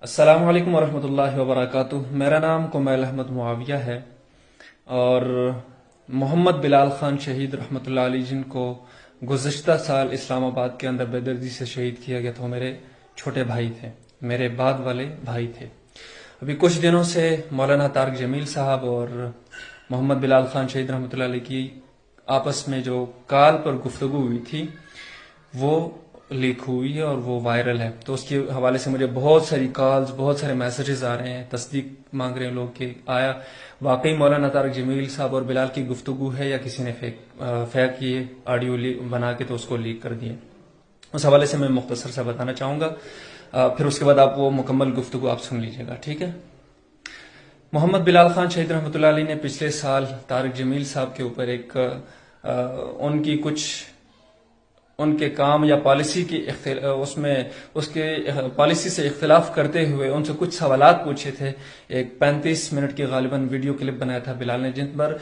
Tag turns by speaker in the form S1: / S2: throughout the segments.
S1: السلام علیکم ورحمۃ اللہ وبرکاتہ۔ میرا نام کمیل احمد معاویہ ہے، اور محمد بلال خان شہید رحمۃ اللہ علیہ جن کو گزشتہ سال اسلام آباد کے اندر بے دردی سے شہید کیا گیا تھا، وہ میرے چھوٹے بھائی تھے، میرے بعد والے بھائی تھے۔ ابھی کچھ دنوں سے مولانا طارق جمیل صاحب اور محمد بلال خان شہید رحمۃ اللہ علیہ کی آپس میں جو کال پر گفتگو ہوئی تھی وہ لیک ہوئی ہے اور وہ وائرل ہے۔ تو اس کے حوالے سے مجھے بہت ساری کالز، بہت سارے میسیجز آ رہے ہیں، تصدیق مانگ رہے ہیں لوگ کہ آیا واقعی مولانا طارق جمیل صاحب اور بلال کی گفتگو ہے یا کسی نے فیک یہ آڈیو بنا کے تو اس کو لیک کر دیے۔ اس حوالے سے میں مختصر سے بتانا چاہوں گا، پھر اس کے بعد آپ وہ مکمل گفتگو آپ سن لیجیے گا، ٹھیک ہے؟ محمد بلال خان شہید رحمۃ اللہ علیہ نے پچھلے سال طارق جمیل صاحب کے اوپر ایک ان کی کچھ ان کے کام یا پالیسی کی اس کے پالیسی سے اختلاف کرتے ہوئے ان سے کچھ سوالات پوچھے تھے۔ ایک 35 منٹ کی غالباً ویڈیو کلپ بنایا تھا بلال نے، جن پر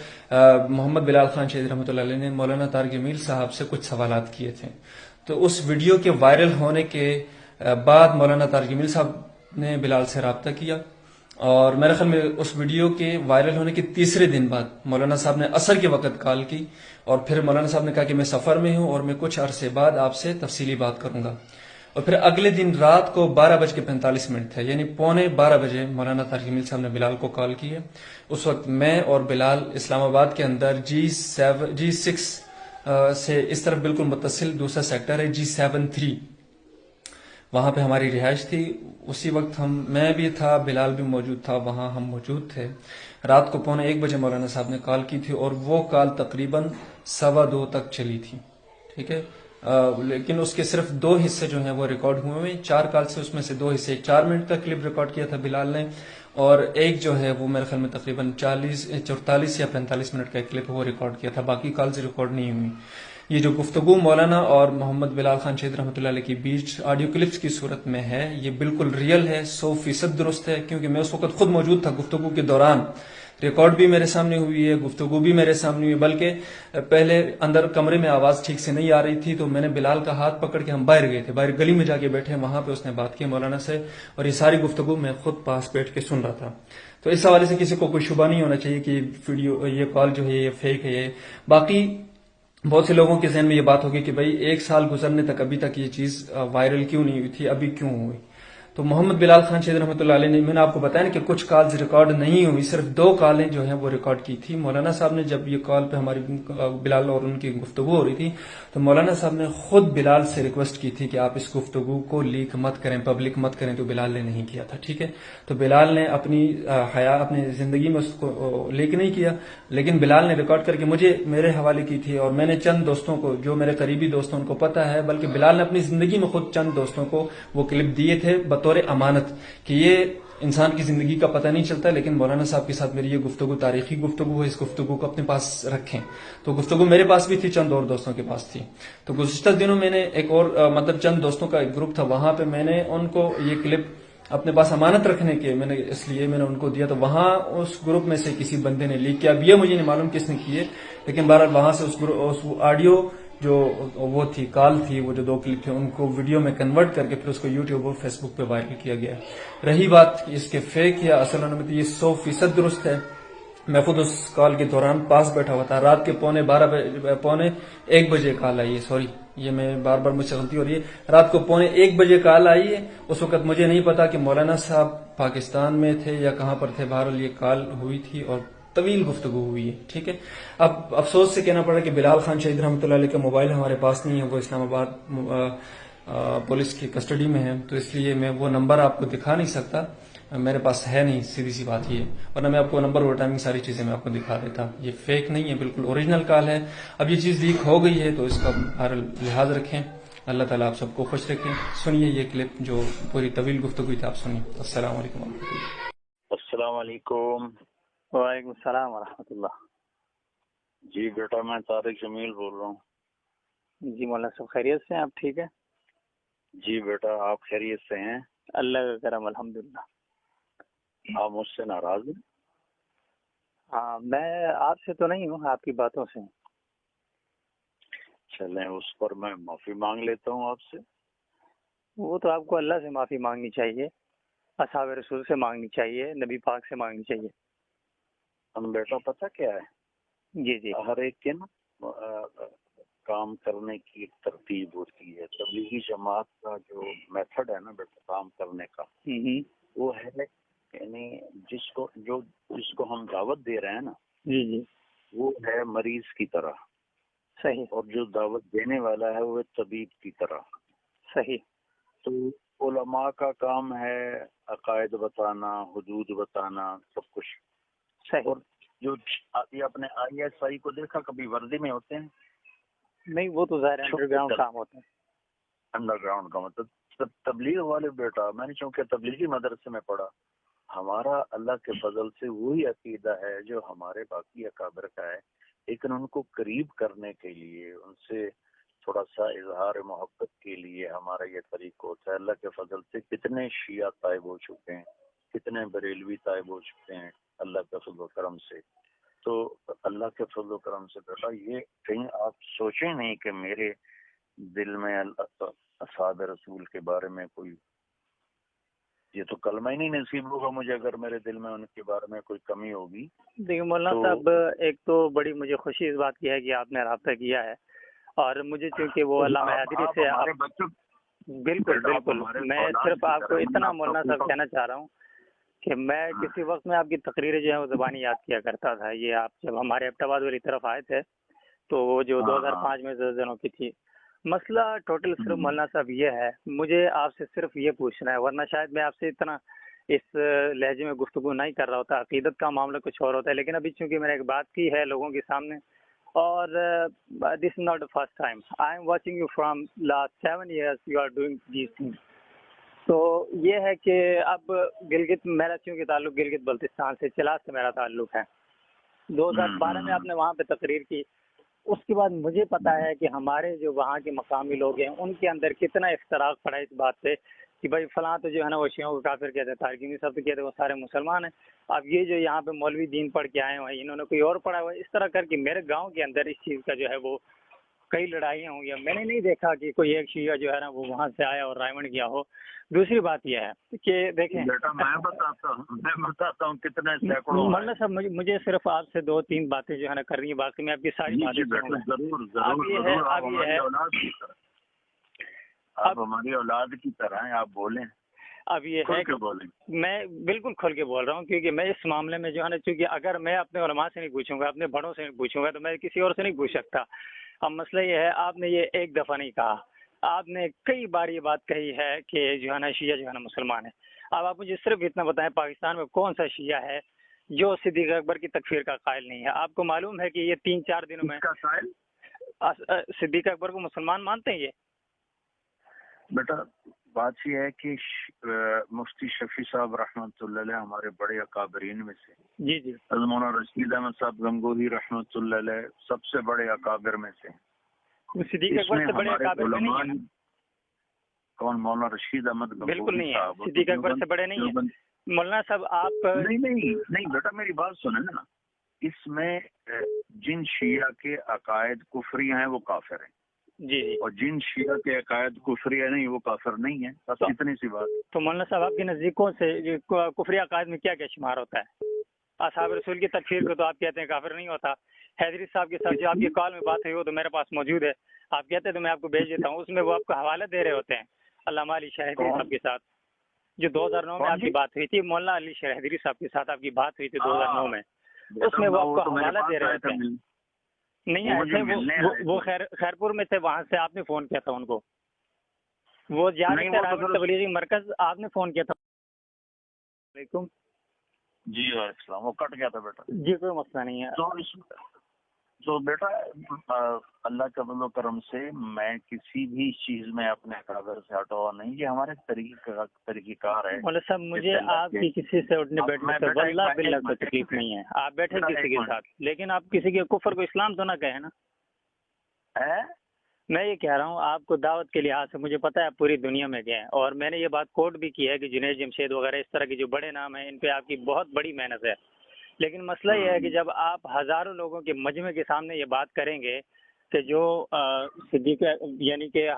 S1: محمد بلال خان شہید رحمۃ اللہ علیہ نے مولانا طارق جمیل صاحب سے کچھ سوالات کیے تھے۔ تو اس ویڈیو کے وائرل ہونے کے بعد مولانا طارق جمیل صاحب نے بلال سے رابطہ کیا، اور میرے خیال میں اس ویڈیو کے وائرل ہونے کے تیسرے دن بعد مولانا صاحب نے عصر کے وقت کال کی، اور پھر مولانا صاحب نے کہا کہ میں سفر میں ہوں اور میں کچھ عرصے بعد آپ سے تفصیلی بات کروں گا۔ اور پھر اگلے دن رات کو 12:45 تھے، یعنی 11:45 مولانا طارق جمیل صاحب نے بلال کو کال کی ہے۔ اس وقت میں اور بلال اسلام آباد کے اندر G6 سے اس طرف بالکل متصل دوسرا سیکٹر ہے G73، وہاں پہ ہماری رہائش تھی۔ اسی وقت میں بھی تھا، بلال بھی موجود تھا، وہاں ہم موجود تھے۔ رات کو 1:45 مولانا صاحب نے کال کی تھی، اور وہ کال تقریباً 2:15 تک چلی تھی، ٹھیک ہے؟ لیکن اس کے صرف 2 حصے جو ہیں وہ ریکارڈ ہوئے ہوئے، 4 کال سے اس میں سے 2 حصے 4 منٹ کا کلپ ریکارڈ کیا تھا بلال نے، اور ایک جو ہے وہ میرے خیال میں تقریباً 44 یا 45 منٹ کا ایک کلپ وہ ریکارڈ کیا تھا، باقی کالز ریکارڈ نہیں ہوئی۔ یہ جو گفتگو مولانا اور محمد بلال خان شہید رحمۃ اللہ علیہ کے بیچ آڈیو کلپس کی صورت میں ہے، یہ بالکل ریئل ہے، 100% درست ہے، کیونکہ میں اس وقت خود موجود تھا گفتگو کے دوران۔ ریکارڈ بھی میرے سامنے ہوئی ہے، گفتگو بھی میرے سامنے ہوئی ہے، بلکہ پہلے اندر کمرے میں آواز ٹھیک سے نہیں آ رہی تھی، تو میں نے بلال کا ہاتھ پکڑ کے ہم باہر گئے تھے، باہر گلی میں جا کے بیٹھے، وہاں پہ اس نے بات کی مولانا سے، اور یہ ساری گفتگو میں خود پاس بیٹھ کے سن رہا تھا۔ تو اس حوالے سے کسی کو کوئی شبہ نہیں ہونا چاہیے کہ یہ کال جو ہے یہ فیک ہے۔ باقی بہت سے لوگوں کے ذہن میں یہ بات ہوگی کہ بھائی 1 سال گزرنے تک ابھی تک یہ چیز وائرل کیوں نہیں ہوئی تھی، ابھی کیوں ہوئی؟ تو محمد بلال خان شہید رحمۃ اللہ علیہ نے، میں نے آپ کو بتایا نا کہ کچھ کالز ریکارڈ نہیں ہوئی، صرف 2 کالیں جو ہیں وہ ریکارڈ کی تھی۔ مولانا صاحب نے جب یہ کال پہ ہماری بلال اور ان کی گفتگو ہو رہی تھی، تو مولانا صاحب نے خود بلال سے ریکویسٹ کی تھی کہ آپ اس گفتگو کو لیک مت کریں، پبلک مت کریں، تو بلال نے نہیں کیا تھا، ٹھیک ہے؟ تو بلال نے اپنی اپنی زندگی میں اس کو لیک نہیں کیا، لیکن بلال نے ریکارڈ کر کے مجھے میرے حوالے کی تھی، اور میں نے چند دوستوں کو، جو میرے قریبی دوستوں ان کو پتہ ہے، بلکہ بلال نے اپنی زندگی میں خود چند دوستوں کو وہ کلپ دیے تھے بطور امانت، کہ یہ انسان کی زندگی کا پتہ نہیں چلتا، لیکن مولانا صاحب کے ساتھ میری یہ گفتگو تاریخی گفتگو ہے، اس گفتگو کو اپنے پاس رکھیں۔ تو گفتگو میرے پاس بھی تھی، چند اور دوستوں کے پاس تھی۔ تو گزشتہ دنوں میں نے ایک اور چند دوستوں کا ایک گروپ تھا، وہاں پہ میں نے ان کو یہ کلپ اپنے پاس امانت رکھنے کے اس لیے میں نے ان کو دیا، تو وہاں اس گروپ میں سے کسی بندے نے لیک کیا، اب یہ مجھے نہیں معلوم کس نے کیے، لیکن بہرحال وہاں سے اس آڈیو جو وہ تھی، کال تھی، وہ جو 2 کلپ تھے، ان کو ویڈیو میں کنورٹ کر کے پھر اس کو یوٹیوب اور فیس بک پہ وائرل کیا گیا۔ رہی بات اس کے فیک یا اصل ہونے میں، تو یہ 100% درست ہے۔ میں خود اس کال کے دوران پاس بیٹھا ہوا تھا، رات کے 1:15 کال آئی ہے، سوری یہ میں بار بار مجھ سے غلطی ہو رہی ہے، رات کو 1:15 کال آئی ہے۔ اس وقت مجھے نہیں پتا کہ مولانا صاحب پاکستان میں تھے یا کہاں پر تھے، بہرحال یہ کال ہوئی تھی اور طویل گفتگو ہوئی ہے، ٹھیک ہے؟ اب افسوس سے کہنا پڑا کہ بلال خان شہید رحمۃ اللہ علیہ کا موبائل ہمارے پاس نہیں ہے، وہ اسلام آباد پولیس کی کسٹڈی میں ہے، تو اس لیے میں وہ نمبر آپ کو دکھا نہیں سکتا، میرے پاس ہے نہیں، سیدھی سی بات یہ ہے، ورنہ میں آپ کو نمبر اور ٹائمنگ ساری چیزیں میں آپ کو دکھا دیتا۔ یہ فیک نہیں ہے، بالکل اوریجنل کال ہے۔ اب یہ چیز لیک ہو گئی ہے تو اس کا ہر لحاظ رکھیں، اللہ تعالیٰ آپ سب کو خوش رکھیں۔ سنیے یہ کلپ جو پوری طویل گفتگو تھی، آپ سنیے۔ السلام علیکم ورحمۃ اللہ۔
S2: السلام علیکم۔
S3: وعلیکم السلام ورحمۃ اللہ۔
S2: جی بیٹا، میں طارق جمیل بول رہا ہوں۔
S3: جی مولانا صاحب خیریت سے ہیں؟ آپ ٹھیک ہے؟
S2: جی بیٹا، آپ خیریت سے ہیں؟
S3: اللہ کا کرم، الحمدللہ۔
S2: آپ مجھ سے ناراض ہیں؟
S3: ہاں، میں آپ سے تو نہیں ہوں، آپ کی باتوں سے۔
S2: چلیں، اس پر میں معافی مانگ لیتا ہوں آپ سے۔
S3: وہ تو آپ کو اللہ سے معافی مانگنی چاہیے، اصحاب رسول سے مانگنی چاہیے، نبی پاک سے مانگنی چاہیے۔
S2: ہم بیٹا پتہ کیا ہے،
S3: جی جی
S2: ہر ایک کے نا کام کرنے کی ایک ترتیب ہوتی ہے۔ تبلیغی جماعت کا جو میتھڈ ہے نا بیٹا کام کرنے کا، وہ ہے یعنی جس کو ہم دعوت دے رہے ہیں نا،
S3: جی جی
S2: وہ ہے مریض کی طرح،
S3: صحیح
S2: اور جو دعوت دینے والا ہے وہ ہے طبیب کی طرح۔
S3: صحیح
S2: تو علماء کا کام ہے عقائد بتانا، حدود بتانا، سب کچھ۔
S3: صحیح۔
S2: اور جو یہ اپنے آئی ایس آئی کو دیکھا کبھی وردی میں ہوتے ہیں؟
S3: نہیں، وہ تو ظاہر انڈر گراؤنڈ کام ہوتا ہے۔
S2: انڈر گراؤنڈ کا مطلب تبلیغ والے بیٹا، میں نے چونکہ تبلیغی مدرسے میں پڑھا، ہمارا اللہ کے فضل سے وہی عقیدہ ہے جو ہمارے باقی اکابر کا ہے، لیکن ان کو قریب کرنے کے لیے، ان سے تھوڑا سا اظہار محبت کے لیے ہمارا یہ طریقہ ہوتا ہے۔ اللہ کے فضل سے کتنے شیعہ طائب ہو چکے ہیں، کتنے بریلوی طائب ہو چکے ہیں اللہ کے فضل و کرم سے۔ تو اللہ کے فضل و کرم سے بیٹا یہ کہیں آپ سوچیں نہیں کہ میرے دل میں اصحاب رسول کے بارے میں کوئی، یہ تو کلمہ ہی نہیں نصیب ہوگا مجھے اگر میرے دل میں ان کے بارے میں کوئی کمی ہوگی۔
S3: دیکھیے مولانا صاحب، ایک تو بڑی مجھے خوشی اس بات کی ہے کہ آپ نے رابطہ کیا ہے، اور مجھے چونکہ وہ علامہ حیدری سے بالکل بالکل، میں صرف آپ کو اتنا مولانا صاحب کہنا چاہ رہا ہوں کہ میں کسی وقت میں آپ کی تقریریں جو ہیں وہ زبانی یاد کیا کرتا تھا۔ یہ آپ جب ہمارے ایبٹ آباد والی طرف آئے تھے تو وہ جو 2005 میں زلزلوں کی تھی، مسئلہ ٹوٹل صرف مولانا صاحب یہ ہے، مجھے آپ سے صرف یہ پوچھنا ہے، ورنہ شاید میں آپ سے اتنا اس لہجے میں گفتگو نہیں کر رہا ہوتا، عقیدت کا معاملہ کچھ اور ہوتا ہے، لیکن ابھی چونکہ میں نے ایک بات کی ہے لوگوں کے سامنے، اور this is not the first time, I am watching you from last 7 years you are doing these things. تو یہ ہے کہ اب گلگت، میرا چونکہ تعلق گلگت بلتستان سے، چلاس سے میرا تعلق ہے، 2012 میں آپ نے وہاں پہ تقریر کی، اس کے بعد مجھے پتا ہے کہ ہمارے جو وہاں کے مقامی لوگ ہیں ان کے اندر کتنا اختراق پڑا اس بات پہ کہ بھائی فلاں تو جو ہے نا وہ شیعوں کو کافر کہتے ہیں، تارکینی صاحب تو کہتے ہیں وہ سارے مسلمان ہیں۔ اب یہ جو یہاں پہ مولوی دین پڑھ کے آئے ہوئے، انہوں نے کوئی اور پڑھا ہوا ہے، اس طرح کر کے میرے گاؤں کے اندر اس چیز کا جو ہے وہ کئی لڑائیاں ہوئی ہیں۔ میں نے نہیں دیکھا کہ کوئی ایک شیعہ جو ہے نا وہ وہاں سے آیا اور رائمنڈ گیا ہو۔ دوسری بات یہ ہے کہ دیکھیں
S2: میں بتاتا ہوں کتنے سینکڑوں
S3: مولانا صاحب، مجھے صرف آپ سے 2-3 باتیں جو ہے نا کرنی ہے، باقی میں آپ کی ساری باتیں سنوں گا۔
S2: آپ ہماری اولاد کی طرح ہیں، آپ بولیں،
S3: اب یہ ہے کہ میں بالکل کھل کے بول رہا ہوں، کیونکہ میں اس معاملے میں جو ہے نا، چونکہ اگر میں اپنے علماء سے نہیں پوچھوں گا، اپنے بڑوں سے نہیں پوچھوں گا، تو میں کسی اور سے نہیں پوچھ سکتا۔ اب مسئلہ یہ ہے، آپ نے یہ ایک دفعہ نہیں کہا، آپ نے کئی بار یہ بات کہی ہے کہ جو ہے نا شیعہ جو ہے نا مسلمان ہے۔ اب آپ مجھے صرف اتنا بتائیں، پاکستان میں کون سا شیعہ ہے جو صدیق اکبر کی تکفیر کا قائل نہیں ہے؟ آپ کو معلوم ہے کہ یہ 3-4 دنوں میں صدیق اکبر کو مسلمان مانتے ہیں یہ؟
S2: بیٹا بات یہ ہے کہ مفتی شفیع صاحب رحمۃ اللہ علیہ ہمارے بڑے اکابرین میں سے،
S3: جی جی،
S2: مولانا رشید احمد صاحب گنگوہی رحمۃ اللہ علیہ سب سے بڑے اکابر میں سے۔
S3: صدیق اکبر سے بڑے اکابر میں نہیں ہیں؟
S2: کون؟ مولانا رشید احمد گنگوہی
S3: بالکل نہیں ہے، صدیق اکبر سے بڑے نہیں ہیں مولانا صاحب آپ۔
S2: نہیں بیٹا میری بات سنیں نا، اس میں جن شیعہ کے عقائد کفری ہیں وہ کافر ہیں،
S3: جی جی،
S2: اور جن شیعہ کے عقائد کفری ہے نہیں وہ کافر نہیں ہیں، بس اتنی سی بات۔
S3: تو مولانا صاحب آپ کے نزدیکوں سے کفری عقائد میں کیا کیا شمار ہوتا ہے؟ اصحاب رسول کی تکفیر کو تو آپ کہتے ہیں کافر نہیں ہوتا۔ حیدری صاحب کے ساتھ جو آپ کی کال میں بات ہوئی وہ تو میرے پاس موجود ہے، آپ کہتے ہیں تو میں آپ کو بھیج دیتا ہوں، اس میں وہ آپ کو حوالہ دے رہے ہوتے ہیں علامہ علی شاہ حیدری صاحب کے ساتھ، جو 2009 میں آپ کی بات ہوئی تھی، مولانا علی شاہ حیدری صاحب کے ساتھ آپ کی بات ہوئی تھی 2009 میں، اس میں وہ آپ کو حوالہ دے رہے ہوتے ہیں۔ نہیں ایسے وہ خیرپور میں تھے، وہاں سے آپ نے فون کیا تھا ان کو، وہ جا رہے تھے راغب تبلیغی مرکز، آپ نے فون کیا تھا۔ وعلیکم
S2: جی السلام، وہ کٹ گیا تھا بیٹا۔
S3: جی کوئی مسئلہ نہیں ہے۔
S2: تو بیٹا اللہ کے فضل و کرم سے میں کسی بھی چیز میں اپنے اکابر سے ہٹا ہوا نہیں، یہ ہمارے طریقہ کار ہے۔
S3: مولانا صاحب مجھے آپ کی کسی سے اٹھنے بیٹھنے سے واللہ باللہ کوئی تکلیف نہیں ہے، آپ بیٹھے کسی کے ساتھ، لیکن آپ کسی کے کفر کو اسلام تو نہ کہیں نا۔ میں یہ کہہ رہا ہوں آپ کو دعوت کے لحاظ سے مجھے پتا ہے آپ پوری دنیا میں گئے ہیں، اور میں نے یہ بات کوٹ بھی کی ہے کہ جنید جمشید وغیرہ اس طرح کے جو بڑے نام ہیں ان پہ آپ کی بہت بڑی محنت ہے، لیکن مسئلہ یہ ہے کہ جب آپ ہزاروں لوگوں کے مجمع کے سامنے یہ بات کریں گے کہ جو صدیق یعنی کہ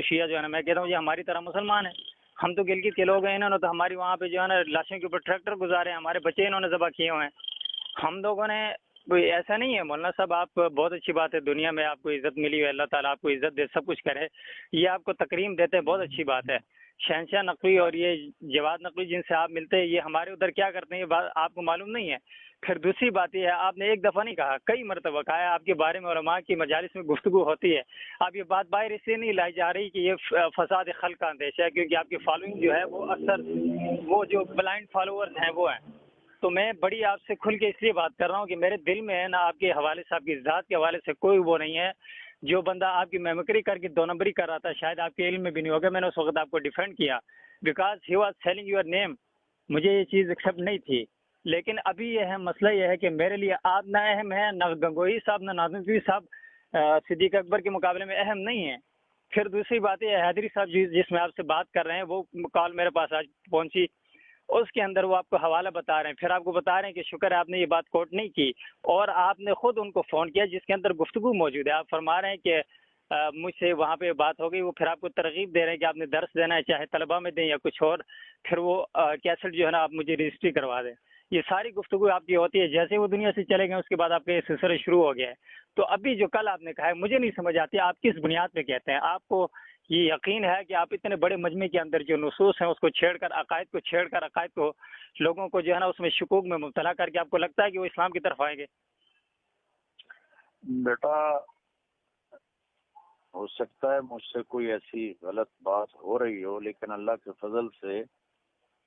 S3: شیعہ جو ہے نا، میں کہتا ہوں یہ ہماری طرح مسلمان ہیں، ہم تو گلگت کے لوگ ہیں، انہوں نے تو ہماری وہاں پہ جو ہے نا لاشوں کے اوپر ٹریکٹر گزارے ہیں، ہمارے بچے انہوں نے ذبح کیے ہوئے ہیں۔ ہم لوگوں نے کوئی ایسا نہیں ہے مولانا صاحب، آپ بہت اچھی بات ہے، دنیا میں آپ کو عزت ملی ہے، اللہ تعالیٰ آپ کو عزت دے، سب کچھ کرے، یہ آپ کو تکریم دیتے ہیں، بہت اچھی بات ہے۔ شہنشاہ نقوی اور یہ جواد نقوی جن سے آپ ملتے ہیں، یہ ہمارے ادھر کیا کرتے ہیں یہ بات آپ کو معلوم نہیں ہے۔ پھر دوسری بات یہ ہے، آپ نے ایک دفعہ نہیں کہا، کئی مرتبہ کہا ہے، آپ کے بارے میں علماء کی مجالس میں گفتگو ہوتی ہے۔ اب یہ بات باہر اس لیے نہیں لائی جا رہی کہ یہ فساد خلق کا اندیشہ ہے، کیونکہ آپ کی فالوئنگ جو ہے وہ اکثر وہ جو بلائنڈ فالوورز ہیں وہ ہیں۔ تو میں بڑی آپ سے کھل کے اس لیے بات کر رہا ہوں کہ میرے دل میں ہے نہ آپ کے حوالے سے، آپ کی ذات کے حوالے سے کوئی وہ نہیں ہے۔ جو بندہ آپ کی میمکری کر کے دو نمبری کر رہا تھا، شاید آپ کے علم میں بھی نہیں ہوگا، میں نے اس وقت آپ کو ڈیفینڈ کیا because he was selling your name, مجھے یہ چیز ایکسیپٹ نہیں تھی۔ لیکن ابھی یہ ہے مسئلہ یہ ہے کہ میرے لیے آپ نہ اہم ہے، نہ گنگوئی صاحب نہ ناظم صاحب صدیق اکبر کے مقابلے میں اہم نہیں ہیں۔ پھر دوسری بات یہ حیدری صاحب جس میں آپ سے بات کر رہے ہیں، وہ کال میرے پاس آج پہنچی، اس کے اندر وہ آپ کو حوالہ بتا رہے ہیں، پھر آپ کو بتا رہے ہیں کہ شکر ہے آپ نے یہ بات کوٹ نہیں کی، اور آپ نے خود ان کو فون کیا جس کے اندر گفتگو موجود ہے۔ آپ فرما رہے ہیں کہ مجھ سے وہاں پہ بات ہو گئی، وہ پھر آپ کو ترغیب دے رہے ہیں کہ آپ نے درس دینا ہے، چاہے طلبہ میں دیں یا کچھ اور، پھر وہ کیسٹ جو ہے نا آپ مجھے رجسٹری کروا دیں۔ یہ ساری گفتگو آپ کی ہوتی ہے، جیسے وہ دنیا سے چلے گئے اس کے بعد آپ کا یہ سلسلہ شروع ہو گیا ہے۔ تو ابھی جو کل آپ نے کہا ہے مجھے نہیں سمجھ آتی آپ کس بنیاد پہ کہتے ہیں۔ آپ کو یہ یقین ہے کہ آپ اتنے بڑے مجمع کے اندر جو نصوص ہیں اس کو چھیڑ کر، عقائد کو چھیڑ کر، عقائد کو لوگوں کو جو ہے نا اس میں شکوک میں مبتلا کر کے آپ کو لگتا ہے کہ وہ اسلام کی طرف آئیں گے؟
S2: بیٹا ہو سکتا ہے مجھ سے کوئی ایسی غلط بات ہو رہی ہو، لیکن اللہ کے فضل سے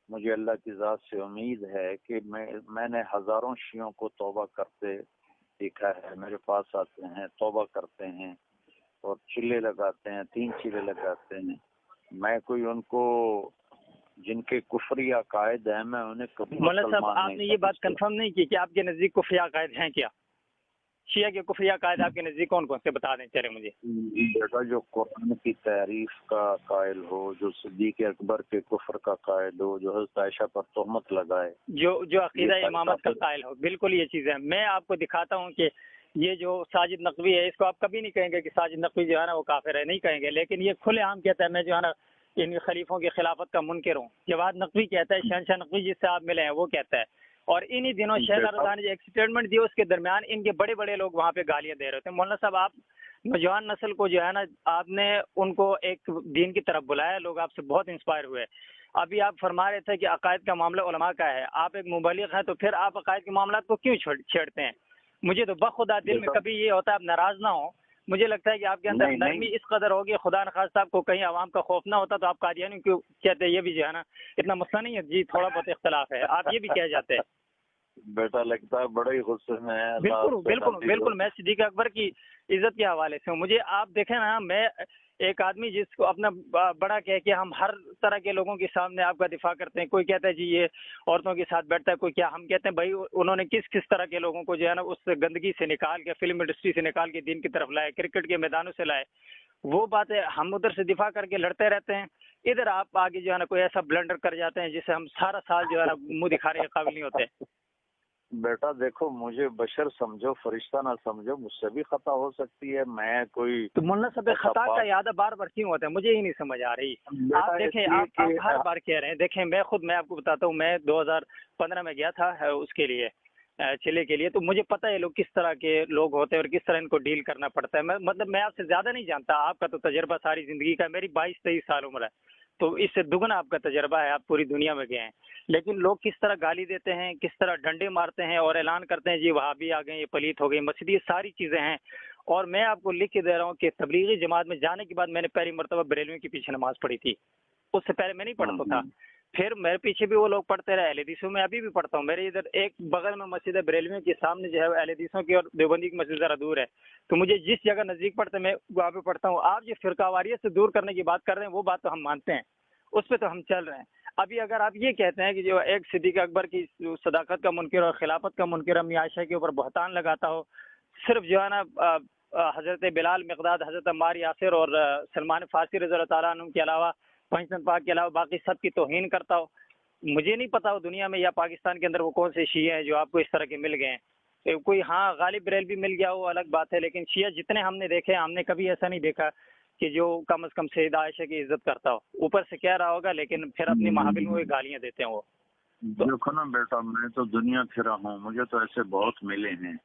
S2: مجھے اللہ کی ذات سے امید ہے کہ میں نے ہزاروں شیعوں کو توبہ کرتے دیکھا ہے، میرے پاس آتے ہیں، توبہ کرتے ہیں اور چلے لگاتے ہیں، 3 چلے لگاتے ہیں۔ میں کوئی ان کو جن کے کفری عقائد ہیں میں انہیں کبھی
S3: مولانا صاحب آپ نے یہ بات کنفرم نہیں کی کہ آپ کے نزدیک کفری عقائد ہیں کیا؟ شیعہ کے کفری عقائد آپ کے نزدیک کون کون سے بتا دیں چلے مجھے۔
S2: بیٹا جو قرآن کی تعریف کا قائل ہو، جو صدیق اکبر کے کفر کا قائل ہو، جو حضرت عائشہ پر تہمت لگائے،
S3: جو عقیدہ امامت کا قائل ہو، بالکل یہ چیزیں میں آپ کو دکھاتا ہوں کہ یہ جو ساجد نقوی ہے، اس کو آپ کبھی نہیں کہیں گے کہ ساجد نقوی جو ہے نا وہ کافر ہے، نہیں کہیں گے، لیکن یہ کھلے عام کہتا ہے میں جو ہے نا ان خلیفوں کی خلافت کا منکر ہوں۔ جواد نقوی کہتا ہے، شہنشاہ نقوی جس سے آپ ملے ہیں وہ کہتا ہے، اور انہی دنوں شہزاد رضا نے ایک سٹیٹمنٹ دی، اس کے درمیان ان کے بڑے بڑے لوگ وہاں پہ گالیاں دے رہے تھے۔ مولانا صاحب آپ نوجوان نسل کو جو ہے نا آپ نے ان کو ایک دین کی طرف بلایا، لوگ آپ سے بہت انسپائر ہوئے۔ ابھی آپ فرما رہے تھے کہ عقائد کا معاملہ علماء کا ہے، آپ ایک مبلغ ہیں، تو پھر آپ عقائد کے معاملات کو کیوں چھیڑتے ہیں؟ مجھے تو بخدا دل میں کبھی یہ ہوتا ہے آپ ناراض نہ ہوں، مجھے لگتا ہے کہ آپ کے اندر نرمی اس قدر ہوگی، خدا نخواستہ آپ کو کہیں عوام کا خوف نہ ہوتا تو آپ قادیانی کیوں کہتے؟ یہ بھی جو ہے نا اتنا مسئلہ نہیں ہے جی، تھوڑا بہت اختلاف ہے، آپ یہ بھی کہہ جاتے ہیں۔
S2: بیٹا لگتا ہے بڑے ہی غصے میں ہے۔
S3: بالکل میں صدیق اکبر کی عزت کے حوالے سے ہوں۔ مجھے آپ دیکھیں نا، میں ایک آدمی جس کو اپنا بڑا کہہ کے ہم ہر طرح کے لوگوں کے سامنے آپ کا دفاع کرتے ہیں، کوئی کہتا ہے جی یہ عورتوں کے ساتھ بیٹھتا ہے، کوئی کیا، ہم کہتے ہیں بھائی انہوں نے کس طرح کے لوگوں کو جو ہے نا اس گندگی سے نکال کے، فلم انڈسٹری سے نکال کے دین کی طرف لائے، کرکٹ کے میدانوں سے لائے، وہ باتیں ہم ادھر سے دفاع کر کے لڑتے رہتے ہیں، ادھر آپ آگے جو ہے نا کوئی ایسا بلنڈر کر جاتے ہیں جسے ہم سارا سال جو ہے نا منہ دکھانے کے قابل نہیں ہوتے۔
S2: بیٹا دیکھو، مجھے بشر سمجھو، فرشتہ نہ سمجھو، مجھ سے بھی خطا ہو سکتی ہے، میں کوئی
S3: تو مولانا صاحب خطا کا یاد بار بار کیوں ہوتا ہے؟ مجھے ہی نہیں سمجھ آ رہی۔ آپ دیکھیں، آپ ہر بار کہہ رہے ہیں، دیکھیں میں آپ کو بتاتا ہوں، میں 2015 میں گیا تھا اس کے لیے، چلے کے لیے، تو مجھے پتہ ہے لوگ کس طرح کے لوگ ہوتے ہیں اور کس طرح ان کو ڈیل کرنا پڑتا ہے۔ میں آپ سے زیادہ نہیں جانتا، آپ کا تو تجربہ ساری زندگی کا، میری 22-23 سال عمر ہے، تو اس سے دگنا آپ کا تجربہ ہے، آپ پوری دنیا میں گئے ہیں، لیکن لوگ کس طرح گالی دیتے ہیں، کس طرح ڈنڈے مارتے ہیں اور اعلان کرتے ہیں جی وہابی آ گئے، یہ پلیت ہو گئی مسجد، یہ ساری چیزیں ہیں۔ اور میں آپ کو لکھ کے دے رہا ہوں کہ تبلیغی جماعت میں جانے کے بعد میں نے پہلی مرتبہ بریلویوں کے پیچھے نماز پڑھی تھی، اس سے پہلے میں نہیں پڑھتا تھا، پھر میرے پیچھے بھی وہ لوگ پڑھتے رہے، اہل حدیثوں میں ابھی بھی پڑھتا ہوں، میرے ادھر ایک بغل میں مسجد ہے بریلویوں کے سامنے جو ہے اہل حدیثوں کی اور دیوبندی کی مسجد ذرا دور ہے، تو مجھے جس جگہ نزدیک پڑتا ہے میں وہاں پہ پڑھتا ہوں۔ آپ جو فرقہ واریت سے دور کرنے کی بات کر رہے ہیں وہ بات تو ہم مانتے ہیں، اس پہ تو ہم چل رہے ہیں۔ ابھی اگر آپ یہ کہتے ہیں کہ جو ایک صدیق اکبر کی صداقت کا منکر اور خلافت کا منکر امی عائشہ کے اوپر بہتان لگاتا ہو، صرف جو ہے نا حضرت بلال، مقداد، حضرت عمار یاسر اور سلمان فارسی رضی اللہ تعالیٰ عنہ کے علاوہ، پنجتن پاک کے علاوہ باقی سب کی توہین کرتا ہو، مجھے نہیں پتا ہو دنیا میں یا پاکستان کے اندر وہ کون سے شیعہ ہیں جو آپ کو اس طرح کے مل گئے ہیں۔ کوئی ہاں غالب بریلوی مل گیا وہ الگ بات ہے، لیکن شیعہ جتنے ہم نے دیکھے ہم نے کبھی ایسا نہیں دیکھا کہ جو کم از کم سیدہ عائشہ کی عزت کرتا ہو، اوپر سے کہہ رہا ہوگا لیکن پھر اپنی محافل میں گالیاں دیتے ہیں وہ.
S2: دیکھو نا بیٹا، میں تو دنیا پھرا ہوں، مجھے تو ایسے بہت ملے ہیں.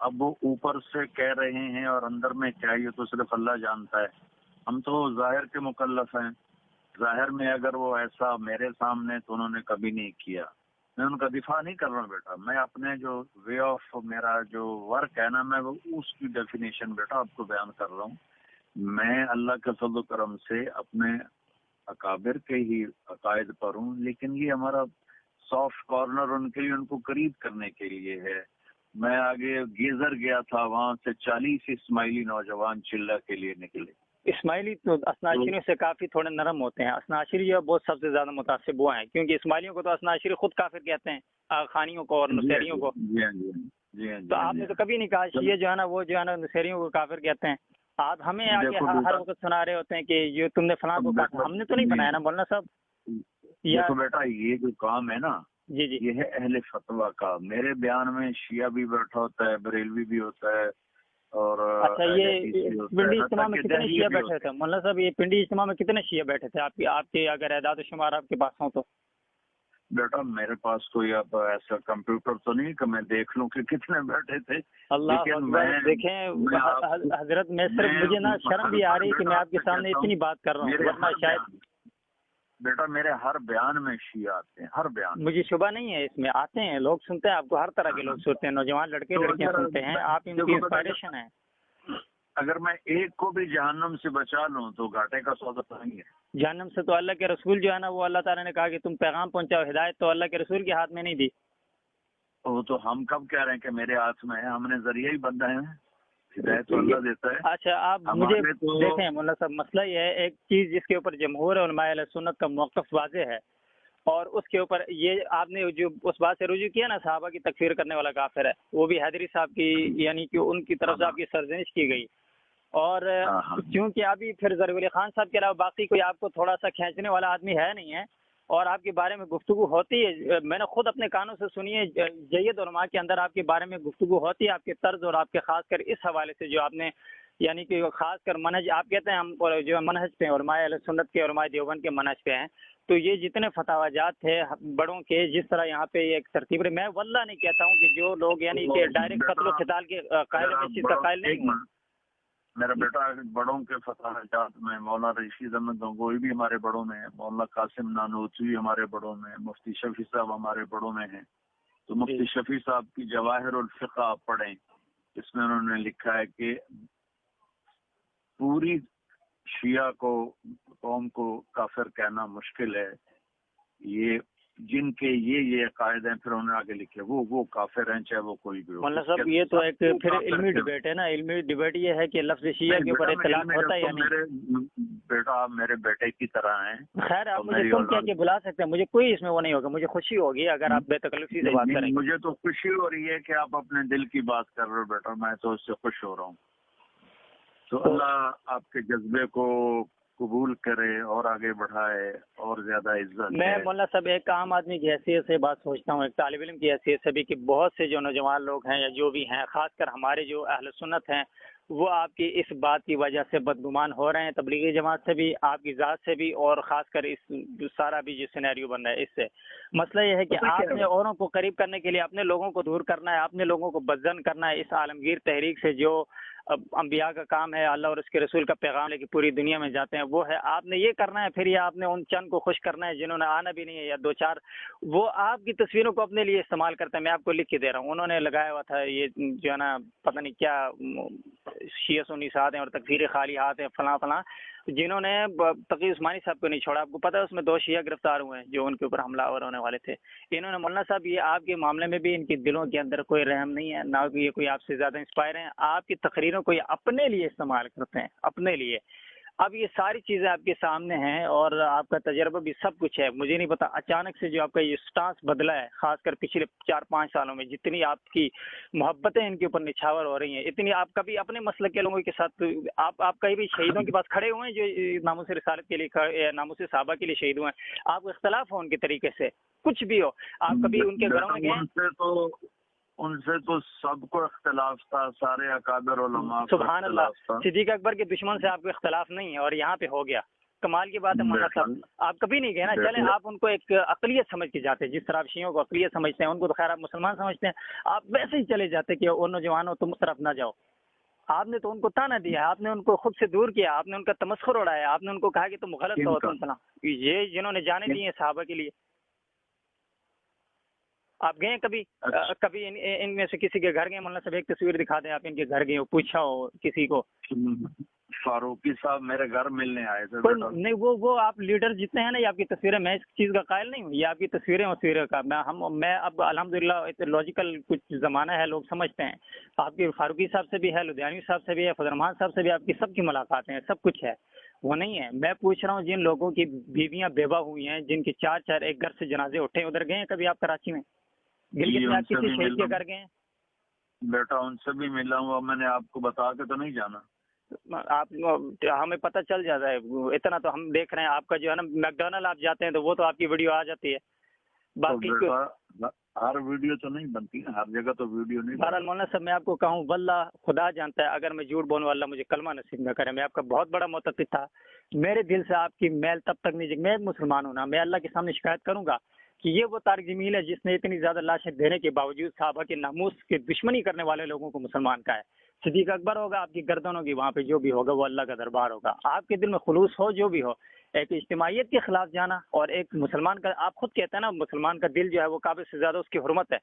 S2: اب وہ اوپر سے کہہ رہے ہیں اور اندر میں کیا، یہ تو صرف اللہ جانتا ہے. ہم تو ظاہر کے مکلف ہیں. ظاہر میں اگر وہ ایسا میرے سامنے تو انہوں نے کبھی نہیں کیا. میں ان کا دفاع نہیں کر رہا ہوں بیٹا، میں اپنے جو وے آف میرا جو ورک ہے نا، میں وہ اس کی ڈیفینیشن بیٹا آپ کو بیان کر رہا ہوں. میں اللہ کے فضل و کرم سے اپنے اکابر کے ہی عقائد پر ہوں، لیکن یہ ہمارا سافٹ کارنر ان کے لیے، ان کو قریب کرنے کے لیے ہے. میں آگے گیزر گیا تھا، وہاں سے 40 اسماعیلی نوجوان چلہ کے لیے نکلے.
S3: اسماعیلی تو اثناعشریوں سے کافی تھوڑے نرم ہوتے ہیں. اثناعشری جو بہت سب سے زیادہ متاثر وہ ہیں، کیونکہ اسماعیلیوں کو تو اثناعشری خود کافر کہتے ہیں، خانیوں کو اور نصیریوں کو. تو آپ نے تو کبھی نہیں کہا شیعہ جو ہے نا وہ جو ہے نا نصیریوں کو کافر کہتے ہیں. آپ ہمیں آگے ہر وقت سنا رہے ہوتے ہیں کہ یہ تم نے فلاں کو کہا. ہم نے تو نہیں بنایا نا مولانا صاحب.
S2: دیکھو بیٹا، یہ جو کام ہے نا،
S3: جی جی،
S2: یہ ہے اہل فتویٰ کا. میرے بیان میں شیعہ بھی بیٹھا ہوتا ہے، بریلوی بھی ہوتا ہے، اور
S3: اچھا یہ پنڈی اجتماع میں کتنے شیعہ بیٹھے تھے مولانا صاحب؟ یہ پنڈی اجتماع میں کتنے شیعہ بیٹھے تھے آپ کے اگر اعداد و شمار آپ کے پاس ہوں تو؟
S2: بیٹا میرے پاس کوئی اب ایسا کمپیوٹر تو نہیں کہ میں دیکھ لوں کہ کتنے بیٹھے تھے.
S3: اللہ اکبر. دیکھیں حضرت، میں صرف مجھے نا شرم بھی آ رہی کہ میں آپ کے سامنے اتنی بات کر رہا ہوں، ورنہ شاید.
S2: بیٹا میرے ہر بیان میں شیعہ آتے ہیں، ہر بیان.
S3: مجھے شبہ نہیں ہے اس میں، آتے ہیں لوگ، سنتے ہیں آپ کو، ہر طرح کے لوگ سنتے ہیں، نوجوان لڑکے لڑکیاں سنتے ہیں، آپ ان کی انسپائریشن ہیں.
S2: اگر میں ایک کو بھی جہنم سے بچا لوں تو گھاٹے کا سودا نہیں ہے.
S3: جہنم سے تو اللہ کے رسول جو ہے نا، وہ اللہ تعالیٰ نے کہا کہ تم پیغام پہنچاؤ، ہدایت تو اللہ کے رسول کے ہاتھ میں نہیں دی.
S2: وہ تو ہم کب کہہ رہے ہیں کہ میرے ہاتھ میں ہے؟ ہم نے ذریعہ ہی بندہ ہے، ہدایت تو اللہ دیتا ہے.
S3: اچھا آپ مجھے دیکھیں مولانا صاحب، مسئلہ یہ ہے، ایک چیز جس کے اوپر جمہور علماء اہل سنت کا موقف واضح ہے، اور اس کے اوپر یہ آپ نے جو اس بات سے رجوع کیا نا، صحابہ کی تکفیر کرنے والا کافر ہے، وہ بھی حیدری صاحب کی، یعنی کہ ان کی طرف سے آپ کی سرزنش کی گئی. اور چونکہ ابھی پھر ظریف علی خان صاحب کے علاوہ باقی کوئی آپ کو تھوڑا سا کھینچنے والا آدمی ہے نہیں ہے، اور آپ کے بارے میں گفتگو ہوتی ہے، میں نے خود اپنے کانوں سے سنی ہے، جید علماء کے اندر آپ کے بارے میں گفتگو ہوتی ہے، آپ کے طرز اور آپ کے خاص کر اس حوالے سے جو آپ نے، یعنی کہ خاص کر منہج آپ کہتے ہیں ہم جو منہج پہ علماء اہل سنت کے، علماء دیوبند کے منہج پہ ہیں. تو یہ جتنے فتاوی جات تھے بڑوں کے، جس طرح یہاں پہ ایک ترتیب رہی، میں واللہ نہیں کہتا ہوں کہ جو لوگ یعنی کہ ڈائریکٹ قتل و قتال کے قائل ہیں، اس چیز کا قائل نہیں ہوں.
S2: میرا بیٹا بڑوں کے فتاوی جات میں مولانا رشید احمد گنگوئی بھی ہمارے بڑوں میں ہیں، مولانا قاسم نانوتوی ہمارے بڑوں میں، مفتی شفیع صاحب ہمارے بڑوں میں ہیں. تو مفتی شفیع صاحب کی جواہر الفقہ آپ پڑھیں، اس میں انہوں نے لکھا ہے کہ پوری شیعہ کو، قوم کو کافر کہنا مشکل ہے. یہ جن کے یہ عقائد ہیں، پھر انہوں نے آگے لکھے وہ کافر ہیں، چاہے وہ کوئی بھی ہو.
S3: مولانا صاحب یہ تو ایک پھر علمی ڈبیٹ ہے نا. علمی ڈبیٹ یہ ہے کہ لفظ شیعہ کے اوپر اطلاق ہوتا ہے یا نہیں.
S2: بیٹا میرے بیٹے کی طرح ہیں.
S3: خیر آپ مجھے تم کہہ کے بلا سکتے ہیں، مجھے کوئی اس میں وہ نہیں ہوگا، مجھے خوشی ہوگی اگر آپ بے تکلفی سے بات کریں.
S2: مجھے تو خوشی ہو رہی ہے کہ آپ اپنے دل کی بات کر رہے ہو بیٹا، میں تو اس سے خوش ہو رہا ہوں. تو اللہ آپ کے جذبے کو قبول کرے اور آگے بڑھائے اور زیادہ عزت.
S3: میں مولانا صاحب ایک عام آدمی کی حیثیت سے بات سوچتا ہوں، ایک طالب علم کی حیثیت سے بھی، کہ بہت سے جو نوجوان لوگ ہیں یا جو بھی ہیں، خاص کر ہمارے جو اہل سنت ہیں، وہ آپ کی اس بات کی وجہ سے بدگمان ہو رہے ہیں، تبلیغی جماعت سے بھی، آپ کی ذات سے بھی، اور خاص کر اس سارا بھی جو سینیریو بن رہا ہے اس سے. مسئلہ یہ ہے کہ آپ نے اوروں کو قریب کرنے کے لیے اپنے لوگوں کو دور کرنا ہے، اپنے لوگوں کو بدزن کرنا ہے. اس عالمگیر تحریک سے جو انبیاء کا کام ہے، اللہ اور اس کے رسول کا پیغام لے کے پوری دنیا میں جاتے ہیں، وہ ہے آپ نے یہ کرنا ہے. پھر یہ آپ نے ان چند کو خوش کرنا ہے جنہوں نے آنا بھی نہیں ہے، یا دو چار وہ آپ کی تصویروں کو اپنے لیے استعمال کرتے ہیں. میں آپ کو لکھ کے دے رہا ہوں، انہوں نے لگایا ہوا تھا یہ جو ہے نا پتہ نہیں کیا شیعہ سنی ساتھ ہیں اور تکفیر خالی ہاتھ ہیں فلاں فلاں، جنہوں نے تقی عثمانی صاحب کو نہیں چھوڑا. آپ کو پتہ ہے اس میں 2 شیعہ گرفتار ہوئے ہیں جو ان کے اوپر حملہ آور ہونے والے تھے. انہوں نے مولانا صاحب یہ آپ کے معاملے میں بھی ان کے دلوں کے اندر کوئی رحم نہیں ہے، نہ یہ کوئی آپ سے زیادہ انسپائر ہیں. آپ کی تقریروں کو یہ اپنے لیے استعمال کرتے ہیں، اپنے لیے. اب یہ ساری چیزیں آپ کے سامنے ہیں اور آپ کا تجربہ بھی سب کچھ ہے. مجھے نہیں پتا اچانک سے جو آپ کا یہ سٹانس بدلا ہے، خاص کر پچھلے 4-5 سالوں میں جتنی آپ کی محبتیں ان کے اوپر نچھاور ہو رہی ہیں، اتنی آپ کبھی اپنے مسلک کے لوگوں کے ساتھ آپ کہیں بھی شہیدوں کے پاس کھڑے ہوئے ہیں جو ناموس رسالت کے لیے، ناموس صحابہ کے لیے شہید ہوئے ہیں، آپ کو اختلاف ہو ان کے طریقے سے، کچھ بھی ہو، آپ کبھی ان کے گھروں میں گئے؟
S2: ان سے تو سب کو اختلاف تھا، سارے اکابر علماء کو
S3: سبحان اللہ،
S2: اختلاف تھا۔
S3: صدیق اکبر کے دشمن سے آپ کو اختلاف نہیں ہے اور یہاں پہ ہو گیا، کمال کی بات ہے مولانا صاحب۔ آپ کبھی نہیں گئے نا، چلیں آپ ان کو ایک اقلیت سمجھ کے جاتے، جس طرح آپ شیعوں کو اقلیت سمجھتے ہیں، ان کو تو خیر آپ مسلمان سمجھتے ہیں، آپ ویسے ہی چلے جاتے کہ ان نوجوانوں تم اس طرف نہ جاؤ۔ آپ نے تو ان کو تانا دیا، آپ نے ان کو خود سے دور کیا، آپ نے ان کا تمسخر اڑایا، آپ نے ان کو کہا کہ تم غلط ہو، تم فلاں، یہ جنہوں نے جانے دی ہیں صحابہ کے لیے۔ آپ گئے کبھی کبھی ان میں سے کسی کے گھر گئے؟ مولانا صاحب ایک تصویر دکھا دیں، آپ ان کے گھر گئے ہو، پوچھا ہو کسی کو؟
S2: فاروقی صاحب میرے گھر ملنے آئے تھے
S3: کوئی نہیں، وہ آپ لیڈر جتنے ہیں نا، یہ آپ کی تصویریں، میں اس چیز کا قائل نہیں ہوں، یہ آپ کی تصویریں کا میں اب الحمدللہ لاجیکل کچھ زمانہ ہے، لوگ سمجھتے ہیں۔ آپ کی فاروقی صاحب سے بھی ہے، لدھیانوی صاحب سے بھی ہے، فضل الرحمان صاحب سے بھی، آپ کی سب کی ملاقاتیں ہیں، سب کچھ ہے، وہ نہیں ہے۔ میں پوچھ رہا ہوں جن لوگوں کی بیویاں بیوہ ہوئی ہیں، جن کے چار ایک گھر سے جنازے اٹھے، ادھر گئے ہیں کبھی آپ کراچی میں؟ گلگت میں آپ کسی شہید کے گھر گئے ہیں؟
S2: بیٹا ان سے بھی ملا ہوں، میں نے آپ کو بتا کے تو نہیں جانا۔
S3: آپ ہمیں پتہ چل جاتا ہے، اتنا تو ہم دیکھ رہے ہیں آپ کا جو ہے نا، میک ڈونلڈ آپ جاتے ہیں تو وہ تو آپ کی ویڈیو آ جاتی ہے، باقی
S2: ہر ویڈیو تو نہیں بنتی نا، ہر جگہ تو ویڈیو نہیں۔
S3: بہرحال مولانا صاحب میں آپ کو کہوں، واللہ خدا جانتا ہے، اگر میں جھوٹ بولوں اللہ مجھے کلمہ نصیب نہ کرے، میں آپ کا بہت بڑا معتقد تھا، میرے دل سے آپ کی میل تب تک نہیں، میں ایک مسلمان ہوں نا، میں اللہ کے سامنے شکایت کروں گا کہ یہ وہ طارق جمیل ہے جس نے اتنی زیادہ لاشیں دینے کے باوجود صحابہ کے ناموس کی دشمنی کرنے والے لوگوں کو مسلمان کا ہے۔ صدیق اکبر ہوگا، آپ کی گردن ہوگی، وہاں پہ جو بھی ہوگا وہ اللہ کا دربار ہوگا۔ آپ کے دل میں خلوص ہو جو بھی ہو، ایک اجتماعیت کے خلاف جانا اور ایک مسلمان کا، آپ خود کہتے ہیں نا مسلمان کا دل جو ہے وہ کعبے سے زیادہ اس کی حرمت ہے،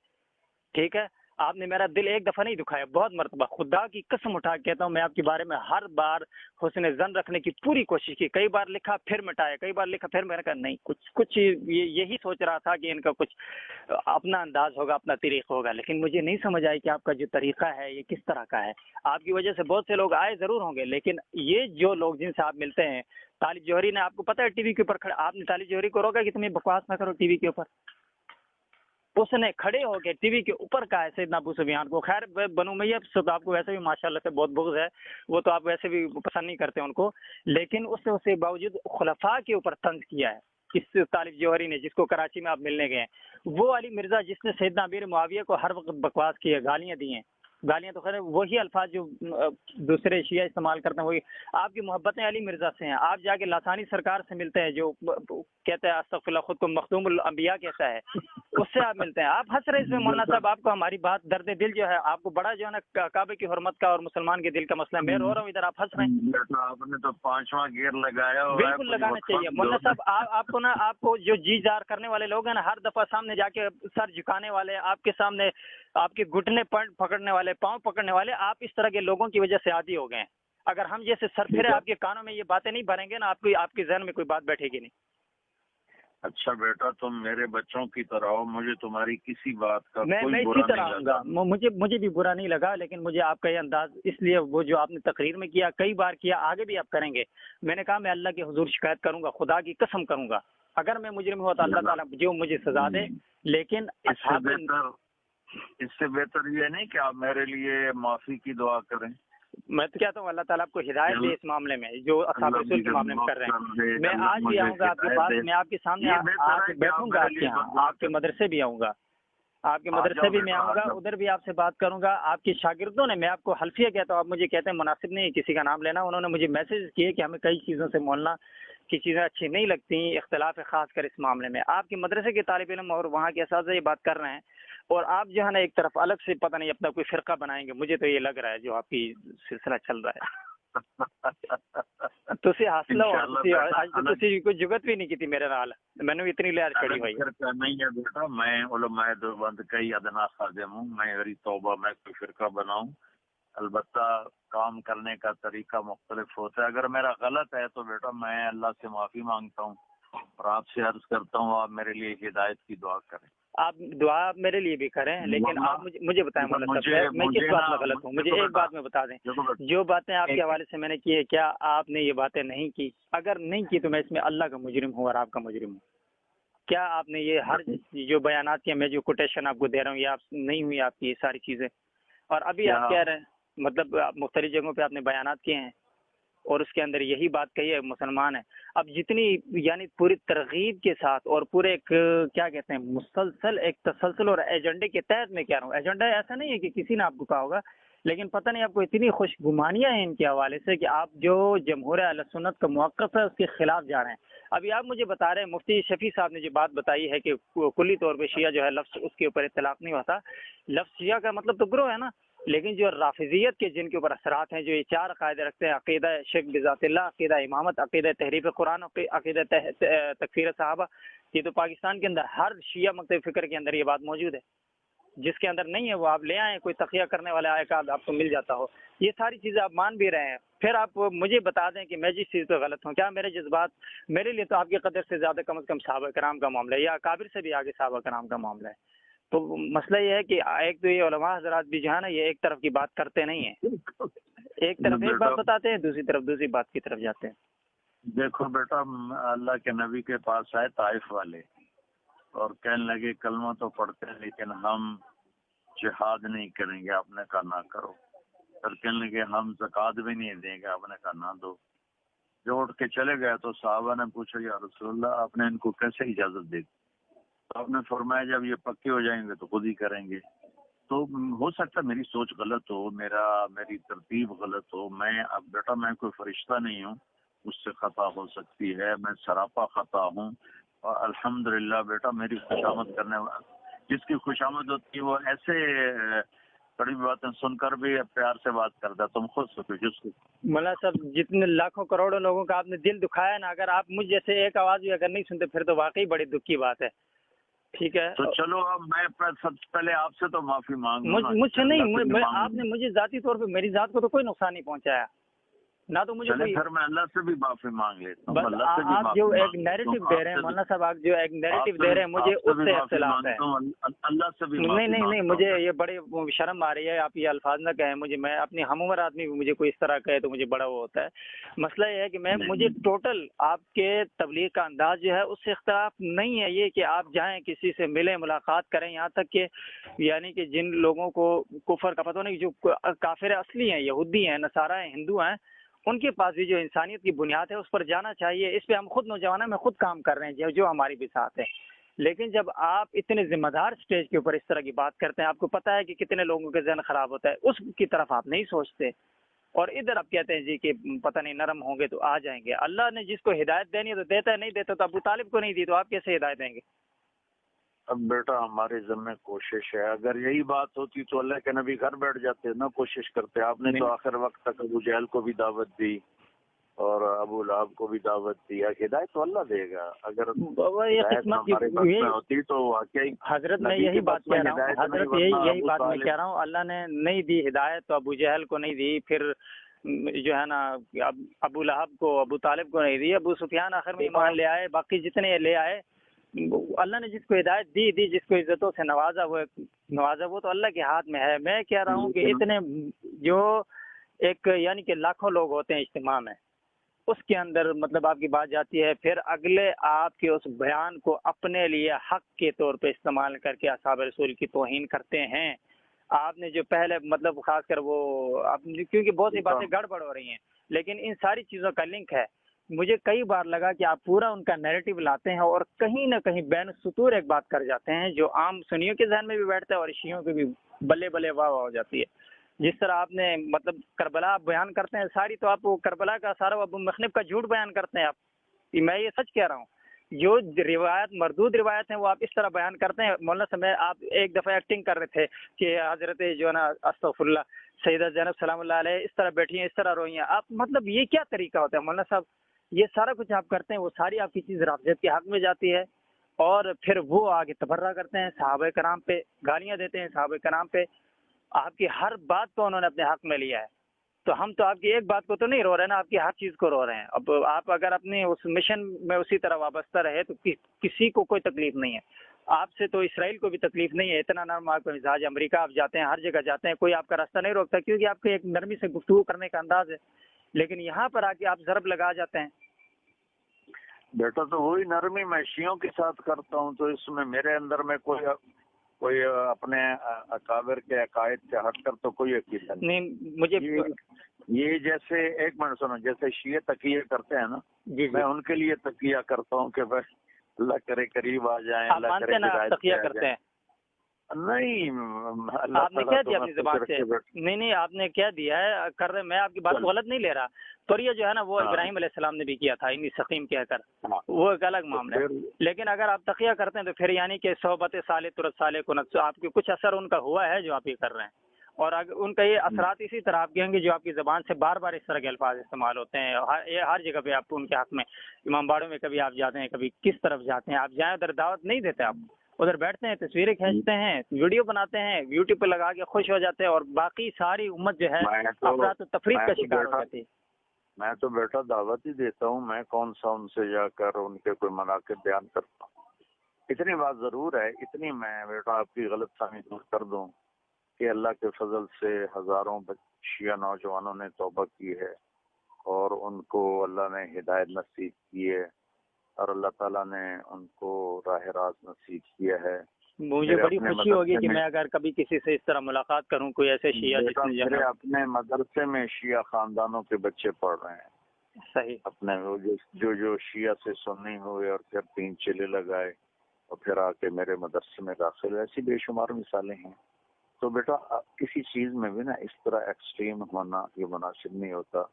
S3: ٹھیک ہے؟ آپ نے میرا دل ایک دفعہ نہیں دکھایا، بہت مرتبہ، خدا کی قسم اٹھا کے کہتا ہوں، میں آپ کے بارے میں ہر بار حسن ظن رکھنے کی پوری کوشش کی، کئی بار لکھا پھر مٹایا، کئی بار لکھا پھر میں نے کہا نہیں، کچھ یہی سوچ رہا تھا کہ ان کا کچھ اپنا انداز ہوگا، اپنا طریقہ ہوگا، لیکن مجھے نہیں سمجھ آئی کہ آپ کا جو طریقہ ہے یہ کس طرح کا ہے۔ آپ کی وجہ سے بہت سے لوگ آئے ضرور ہوں گے، لیکن یہ جو لوگ جن سے آپ ملتے ہیں، طالب جوہری نے، آپ کو پتہ ہے ٹی وی کے اوپر کھڑے، آپ نے طالب جوہری کو روکا کہ تمہیں بکواس نہ کرو ٹی وی کے اوپر؟ اس نے کھڑے ہو کے ٹی وی کے اوپر کہا ہے سیدنا ابو سفیان کو۔ خیر بنو امیہ سے آپ کو ویسے بھی ماشاءاللہ سے بہت بغض ہے، وہ تو آپ ویسے بھی پسند نہیں کرتے ان کو، لیکن اس نے اسے باوجود خلفاء کے اوپر طنز کیا ہے۔ اس طالب جوہری نے، جس کو کراچی میں آپ ملنے گئے ہیں، وہ علی مرزا جس نے سیدنا امیر معاویہ کو ہر وقت بکواس کی ہے، گالیاں دی ہیں، گالیاں تو خیر وہی الفاظ جو دوسرے شیعہ استعمال کرتے ہیں، وہی آپ کی محبتیں علی مرزا سے ہیں۔ آپ جا کے لاسانی سرکار سے ملتے ہیں جو کہتا ہے استغفر اللہ، خود کو مخدوم الانبیاء کہتا ہے، اس سے آپ ملتے ہیں، آپ ہنس رہے اس میں مولانا صاحب، آپ کو ہماری بات درد دل جو ہے، آپ کو بڑا جو ہے نا کعبے کی حرمت کا اور مسلمان کے دل کا مسئلہ ہے، میں رو رہا ہوں ادھر، آپ ہنس رہے ہیں۔
S2: آپ نے تو 5واں گیئر لگایا ہوا ہے،
S3: بالکل لگانا چاہیے مولانا صاحب، آپ کو نا، آپ کو جو جی جار کرنے والے لوگ ہیں نا، ہر دفعہ سامنے جا کے سر جھکانے والے، آپ کے سامنے آپ کے گھٹنے پکڑنے والے، پاؤں پکڑنے والے، آپ اس طرح کے لوگوں کی وجہ سے عادی ہو گئے ہیں۔ اگر ہم جیسے سر پھرے آپ کے کانوں میں یہ باتیں نہیں بھریں گے نا، آپ کے ذہن میں کوئی بات بیٹھے گی نہیں۔
S2: اچھا بیٹا، تم میرے بچوں کی طرح ہو، مجھے تمہاری کسی بات کا
S3: میں
S2: کوئی
S3: اسی
S2: برا
S3: طرح
S2: نہیں
S3: آؤں
S2: لگا۔
S3: گا، مجھے بھی برا نہیں لگا، لیکن مجھے آپ کا یہ انداز اس لیے، وہ جو آپ نے تقریر میں کیا، کئی بار کیا، آگے بھی آپ کریں گے، میں نے کہا میں اللہ کے حضور شکایت کروں گا، خدا کی قسم کروں گا، اگر میں مجرم ہوا تو اللہ تعالیٰ جو مجھے سزا دے، لیکن
S2: اس سے بہتر یہ نہیں کہ آپ میرے لیے معافی کی دعا کریں؟
S3: میں تو کہتا ہوں اللہ تعالیٰ آپ کو ہدایت دے اس معاملے میں، جو اصحاب رسول کے معاملے میں کر رہے ہیں۔ میں آج بھی آؤں گا آپ کے پاس، میں آپ کے سامنے آ کے بیٹھوں گا، آپ کے یہاں، آپ کے مدرسے بھی آؤں گا، آپ کے مدرسے بھی میں آؤں گا، ادھر بھی آپ سے بات کروں گا۔ آپ کے شاگردوں نے، میں آپ کو حلفیہ کہتا ہوں، آپ مجھے کہتے ہیں مناسب نہیں کسی کا نام لینا، انہوں نے مجھے میسج کیے کہ ہمیں کئی چیزوں سے مولنا کی چیزیں اچھی نہیں لگتی، اختلاف ہے خاص کر اس معاملے میں۔ آپ کے مدرسے کے طالب علم اور وہاں کے اساتذہ یہ بات کر رہے ہیں، اور آپ جو ہے نا ایک طرف الگ سے پتہ نہیں اپنا کوئی فرقہ بنائیں گے، مجھے تو یہ لگ رہا ہے جو آپ کی سلسلہ چل رہا ہے۔ تسی حاصل ہو، تسی کوئی جگت بھی نہیں کی تھی میرے نال، میں نے اتنی لہر چڑھی ہوئی
S2: فرقہ نہیں ہے بیٹا، میں علماء دیوبند کا ہی ادنا خادم ہوں، میں میری توبہ میں کوئی فرقہ بناؤں، البتہ کام کرنے کا طریقہ مختلف ہوتا ہے، اگر میرا غلط ہے تو بیٹا میں اللہ سے معافی مانگتا ہوں اور آپ سے عرض کرتا ہوں آپ میرے لیے ہدایت کی دعا کریں۔
S3: آپ دعا میرے لیے بھی کریں، لیکن آپ مجھے بتائیں مولانا صاحب، میں کس بات میں غلط ہوں؟ مجھے ایک بات میں بتا دیں، جو باتیں آپ کے حوالے سے میں نے کی ہے، کیا آپ نے یہ باتیں نہیں کی؟ اگر نہیں کی تو میں اس میں اللہ کا مجرم ہوں اور آپ کا مجرم ہوں۔ کیا آپ نے یہ ہر جو بیانات کیے، میں جو کوٹیشن آپ کو دے رہا ہوں، یہ آپ نہیں ہوئی آپ کی یہ ساری چیزیں؟ اور ابھی آپ کہہ رہے ہیں، مطلب مختلف جگہوں پہ آپ نے بیانات کیے ہیں، اور اس کے اندر یہی بات کہی ہے مسلمان ہے. اب جتنی یعنی پوری ترغیب کے ساتھ اور پورے ایک کیا کہتے ہیں مسلسل ایک تسلسل اور ایجنڈے کے تحت میں کہہ رہا ہوں. ایجنڈا ایسا نہیں ہے کہ کسی نے آپ کو کہا ہوگا، لیکن پتہ نہیں آپ کو اتنی خوش گمانیاں ہیں ان کے حوالے سے کہ آپ جو جمہور اہل سنت کا موقف ہے اس کے خلاف جا رہے ہیں. ابھی آپ مجھے بتا رہے ہیں مفتی شفیع صاحب نے جو بات بتائی ہے کہ کلی طور پہ شیعہ جو ہے لفظ اس کے اوپر اطلاق نہیں ہوتا. لفظ شیعہ کا مطلب تو گروہ ہے نا، لیکن جو رافضیت کے جن کے اوپر اثرات ہیں، جو یہ 4 عقائد رکھتے ہیں، عقیدہ شرک بذات اللہ، عقیدہ امامت، عقیدہ تحریف قرآن، عقیدہ تکفیر صحابہ، یہ تو پاکستان کے اندر ہر شیعہ مکتب فکر کے اندر یہ بات موجود ہے. جس کے اندر نہیں ہے وہ آپ لے آئیں، کوئی تقیہ کرنے والا آئے گا آپ کو مل جاتا ہو. یہ ساری چیزیں آپ مان بھی رہے ہیں. پھر آپ مجھے بتا دیں کہ میں جس چیز پہ غلط ہوں، کیا میرے جذبات میرے لیے تو آپ کی قدر سے زیادہ کم از کم صحابہ کرام کا معاملہ ہے، یا اکابر سے بھی آگے صحابہ کرام کا معاملہ ہے. تو مسئلہ یہ ہے کہ ایک تو یہ علماء حضرات بھی جو ہے نا یہ ایک طرف کی بات کرتے نہیں ہیں، ایک طرف ایک بات بتاتے ہیں، دوسری طرف دوسری بات کی طرف جاتے ہیں.
S2: دیکھو بیٹا، اللہ کے نبی کے پاس آئے طائف والے اور کہنے لگے کلمہ تو پڑھتے ہیں لیکن ہم جہاد نہیں کریں گے. آپ نے کہا نہ کرو. پھر کہنے لگے ہم زکوٰۃ بھی نہیں دیں گے. آپ نے کہا نہ دو. جو اٹھ کے چلے گئے تو صحابہ نے پوچھا یا رسول اللہ آپ نے ان کو کیسے اجازت دی؟ تو آپ نے فرمایا جب یہ پکے ہو جائیں گے تو خود ہی کریں گے. تو ہو سکتا ہے میری سوچ غلط ہو، میری ترتیب غلط ہو. اب بیٹا میں کوئی فرشتہ نہیں ہوں، مجھ سے خطا ہو سکتی ہے، میں سراپا خطا ہوں. اور الحمدللہ بیٹا میری خوشامد کرنے والا جس کی خوشامد ہوتی ہے وہ ایسے بڑی باتیں سن کر بھی پیار سے بات کرتا ہے. تم خود سوچو جس کو
S3: مولانا صاحب جتنے لاکھوں کروڑوں لوگوں کا آپ نے دل دکھایا نا، اگر آپ مجھ جیسے ایک آواز بھی اگر نہیں سنتے پھر تو واقعی بڑی دکھ کی بات ہے. ٹھیک ہے
S2: تو چلو اب میں سب سے پہلے آپ سے تو معافی مانگوں.
S3: مجھ سے نہیں، آپ نے مجھے ذاتی طور پہ میری ذات کو تو کوئی نقصان نہیں پہنچایا نہ تو مجھے کوئی.
S2: پھر میں اللہ سے بھی معافی مانگ لیتا ہوں.
S3: بس آپ جو ایک نیریٹو دے رہے ہیں مولانا صاحب، آپ جو ایک نیریٹو دے رہے ہیں مجھے اس سے اختلاف ہے.
S2: اللہ سے بھی
S3: نہیں مجھے یہ بڑے شرم آ رہی ہے. آپ یہ الفاظ نہ کہیں مجھے، میں اپنی ہم عمر آدمی بھی مجھے کوئی اس طرح کہے تو مجھے بڑا وہ ہوتا ہے. مسئلہ یہ ہے کہ مجھے ٹوٹل آپ کے تبلیغ کا انداز جو ہے اس سے اختلاف نہیں ہے. یہ کہ آپ جائیں کسی سے ملیں ملاقات کریں، یہاں تک کہ یعنی کہ جن لوگوں کو کفر کا پتہ نہیں، جو کافر اصلی ہیں، یہودی ہیں، نصارہ ہیں، ہندو ہیں، ان کے پاس بھی جو انسانیت کی بنیاد ہے اس پر جانا چاہیے. اس پہ ہم خود نوجوانوں میں خود کام کر رہے ہیں جو ہماری بھی ساتھ ہے. لیکن جب آپ اتنے ذمہ دار سٹیج کے اوپر اس طرح کی بات کرتے ہیں، آپ کو پتہ ہے کہ کتنے لوگوں کے ذہن خراب ہوتا ہے، اس کی طرف آپ نہیں سوچتے اور ادھر آپ کہتے ہیں جی کہ پتہ نہیں نرم ہوں گے تو آ جائیں گے. اللہ نے جس کو ہدایت دینی ہے تو دیتا ہے، نہیں دیتا تو ابو طالب کو نہیں دی تو آپ کیسے ہدایت دیں گے؟
S2: اب بیٹا ہمارے ذمہ کوشش ہے. اگر یہی بات ہوتی تو اللہ کے نبی گھر بیٹھ جاتے، نہ کوشش کرتے. آپ نے تو آخر وقت تک ابو جہل کو بھی دعوت دی اور ابو لہب کو بھی دعوت دی. ہدایت تو اللہ دے گا. اگر ہوتی تو واقعی
S3: حضرت میں یہی بات کہہ رہا ہوں، حضرت یہی بات میں کہہ رہا ہوں. اللہ نے نہیں دی ہدایت تو ابو جہل کو نہیں دی، پھر جو ہے نا ابو لہب کو، ابو طالب کو نہیں دی. ابو سفیان آخر میں ایمان لے آئے، باقی جتنے لے آئے. اللہ نے جس کو ہدایت دی، جس کو عزتوں سے نوازا وہ تو اللہ کے ہاتھ میں ہے. میں کہہ رہا ہوں کہ اتنے جو ایک یعنی کہ لاکھوں لوگ ہوتے ہیں اجتماع میں، اس کے اندر مطلب آپ کی بات جاتی ہے، پھر اگلے آپ کے اس بیان کو اپنے لیے حق کے طور پہ استعمال کر کے اصحاب رسول کی توہین کرتے ہیں. آپ نے جو پہلے مطلب خاص کر وہ کیونکہ بہت سی باتیں گڑبڑ ہو رہی ہیں، لیکن ان ساری چیزوں کا لنک ہے. مجھے کئی بار لگا کہ آپ پورا ان کا نیریٹو لاتے ہیں اور کہیں نہ کہیں بین السطور ایک بات کر جاتے ہیں جو عام سنیوں کے ذہن میں بھی بیٹھتا ہے اور شیعوں کے بھی بلے بلے واہ واہ ہو جاتی ہے. جس طرح آپ نے مطلب کربلا آپ بیان کرتے ہیں ساری، تو آپ کربلا کا سارا ابو مخنف کا جھوٹ بیان کرتے ہیں. آپ میں یہ سچ کہہ رہا ہوں، جو روایت مردود روایت ہیں وہ آپ اس طرح بیان کرتے ہیں. مولانا صاحب آپ ایک دفعہ ایکٹنگ کر رہے تھے کہ حضرت جو ہے نا استغفر اللہ سیدہ زینب سلام اللہ علیہ اس طرح بیٹھی ہیں، اس طرح روئی ہیں. آپ مطلب یہ کیا طریقہ ہوتا ہے مولانا صاحب؟ یہ سارا کچھ آپ کرتے ہیں، وہ ساری آپ کی چیز رافضیت کے حق میں جاتی ہے اور پھر وہ آگے تبرہ کرتے ہیں، صحابہ کرام پہ گالیاں دیتے ہیں، صحابہ کرام پہ آپ کی ہر بات کو انہوں نے اپنے حق میں لیا ہے. تو ہم تو آپ کی ایک بات کو تو نہیں رو رہے نا، آپ کی ہر چیز کو رو رہے ہیں. اب آپ اگر اپنے اس مشن میں اسی طرح وابستہ رہے تو کسی کو کوئی تکلیف نہیں ہے. آپ سے تو اسرائیل کو بھی تکلیف نہیں ہے، اتنا نرم آپ کا مزاج. امریکہ آپ جاتے ہیں، ہر جگہ جاتے ہیں، کوئی آپ کا راستہ نہیں روکتا کیونکہ آپ کے ایک نرمی سے گفتگو کرنے کا انداز ہے. لیکن یہاں پر آ کے آپ ضرب لگا جاتے ہیں.
S2: بیٹا تو وہی نرمی میں شیعوں کے ساتھ کرتا ہوں، تو اس میں میرے اندر میں کوئی اپنے اکابر کے عقائد سے ہٹ کر تو کوئی عقیدہ
S3: نہیں. مجھے
S2: یہ جیسے ایک منٹ سنو، جیسے شیعہ تقیہ کرتے ہیں نا،
S3: جی
S2: میں ان کے لیے تقیہ کرتا ہوں کہ بس اللہ کرے قریب آ جائیں،
S3: آپ
S2: اللہ
S3: مانتے
S2: کرے
S3: ہیں نا، آپ
S2: ہدایت
S3: تقیہ
S2: پہ آ
S3: کرتے
S2: جائیں۔
S3: ہیں؟
S2: نہیں، اللہ
S3: آپ نے
S2: تعالیٰ
S3: کہہ
S2: تو
S3: دیا
S2: میں
S3: اپنی
S2: خوش
S3: زبان سے،
S2: رکھے بیٹھے۔
S3: نہیں آپ نے کہہ دیا ہے کر رہے، میں آپ کی بات کو غلط نہیں لے رہا۔ توریہ جو ہے نا وہ
S2: ہاں۔
S3: ابراہیم علیہ السلام نے بھی کیا تھا، انی سقیم کہہ کر،
S2: ہاں۔
S3: وہ ایک الگ معاملہ ہے۔
S2: پھر
S3: لیکن اگر آپ تقیہ کرتے ہیں تو پھر یعنی کہ صحبت صالح ترت صالح کنت، آپ کے کچھ اثر ان کا ہوا ہے جو آپ یہ کر رہے ہیں، اور اگر ان کا یہ اثرات اسی طرح آپ کے ہوں گے جو آپ کی زبان سے بار بار اس طرح کے الفاظ استعمال ہوتے ہیں، یہ ہر جگہ پہ آپ ان کے حق میں، امام باڑوں میں کبھی آپ جاتے ہیں، کبھی کس طرف جاتے ہیں، آپ جائیں ادھر دعوت نہیں دیتے، آپ ادھر بیٹھتے ہیں، تصویریں کھینچتے ہیں، ویڈیو بناتے ہیں، یوٹیوب پہ لگا کے خوش ہو جاتے ہیں، اور باقی ساری امت جو ہے افراط و تفریق کا شکار ہو جاتی ہے۔
S2: میں تو بیٹا دعوت ہی دیتا ہوں، میں کون سا ان سے جا کر ان کے کوئی مناقب بیان کرتا ہوں۔ اتنی بات ضرور ہے، اتنی میں بیٹا آپ کی غلط فہمی دور کر دوں کہ اللہ کے فضل سے ہزاروں شیعہ نوجوانوں نے توبہ کی ہے، اور ان کو اللہ نے ہدایت نصیب کی ہے، اور اللہ تعالیٰ نے ان کو راہ راست نصیب کیا ہے۔
S3: مجھے بڑی خوشی ہوگی کہ میں اگر کبھی کسی سے اس طرح ملاقات کروں، کوئی ایسے شیعہ جس نے
S2: میرے اپنے مدرسے میں شیعہ خاندانوں کے بچے پڑھ رہے ہیں،
S3: صحیح
S2: اپنے جو شیعہ سے سنی ہوئے اور پھر 3 چلے لگائے اور پھر آ کے میرے مدرسے میں داخل ہوئے، ایسی بے شمار مثالیں ہیں۔ تو بیٹا کسی چیز میں بھی نا اس طرح ایکسٹریم ہونا یہ مناسب نہیں ہوتا۔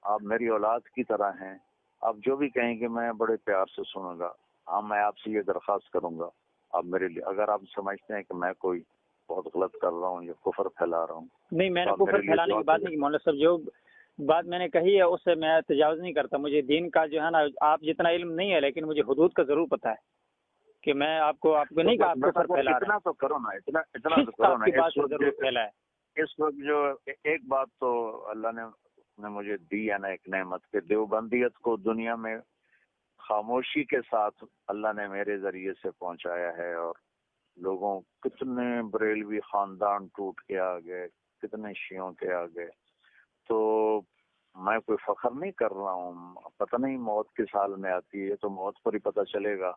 S2: آپ میری اولاد کی طرح ہیں، آپ جو بھی کہیں گے میں بڑے پیار سے سنوں گا۔ ہاں، میں آپ سے یہ درخواست کروں گا، آپ میرے لیے اگر آپ سمجھتے ہیں کہ میں کوئی بہت غلط کر رہا ہوں یا کفر پھیلا رہا ہوں،
S3: نہیں، میں نے کفر پھیلانے کی بات نہیں کی مولانا صاحب، جو بات میں نے کہی ہے اس سے میں تجاوز نہیں کرتا۔ مجھے دین کا جو ہے نا آپ جتنا علم نہیں ہے، لیکن مجھے حدود کا ضرور پتہ ہے کہ میں آپ کو نہیں کہا آپ کفر پھیلا رہے ہیں۔
S2: اتنا تو کرو نا، اتنا تو کرو نا۔
S3: ضرور پھیلا ہے۔
S2: اس وقت جو ایک بات تو اللہ نے مجھے دی ہے نا، ایک نعمت، کہ دیوبندیت کو دنیا میں خاموشی کے ساتھ اللہ نے میرے ذریعے سے پہنچایا ہے، اور لوگوں کتنے بریلوی خاندان ٹوٹ کے آ گئے، کتنے شیعوں کے آ گئے۔ تو میں کوئی فخر نہیں کر رہا ہوں، پتہ نہیں موت کس حال میں آتی ہے، تو موت پر ہی پتہ چلے گا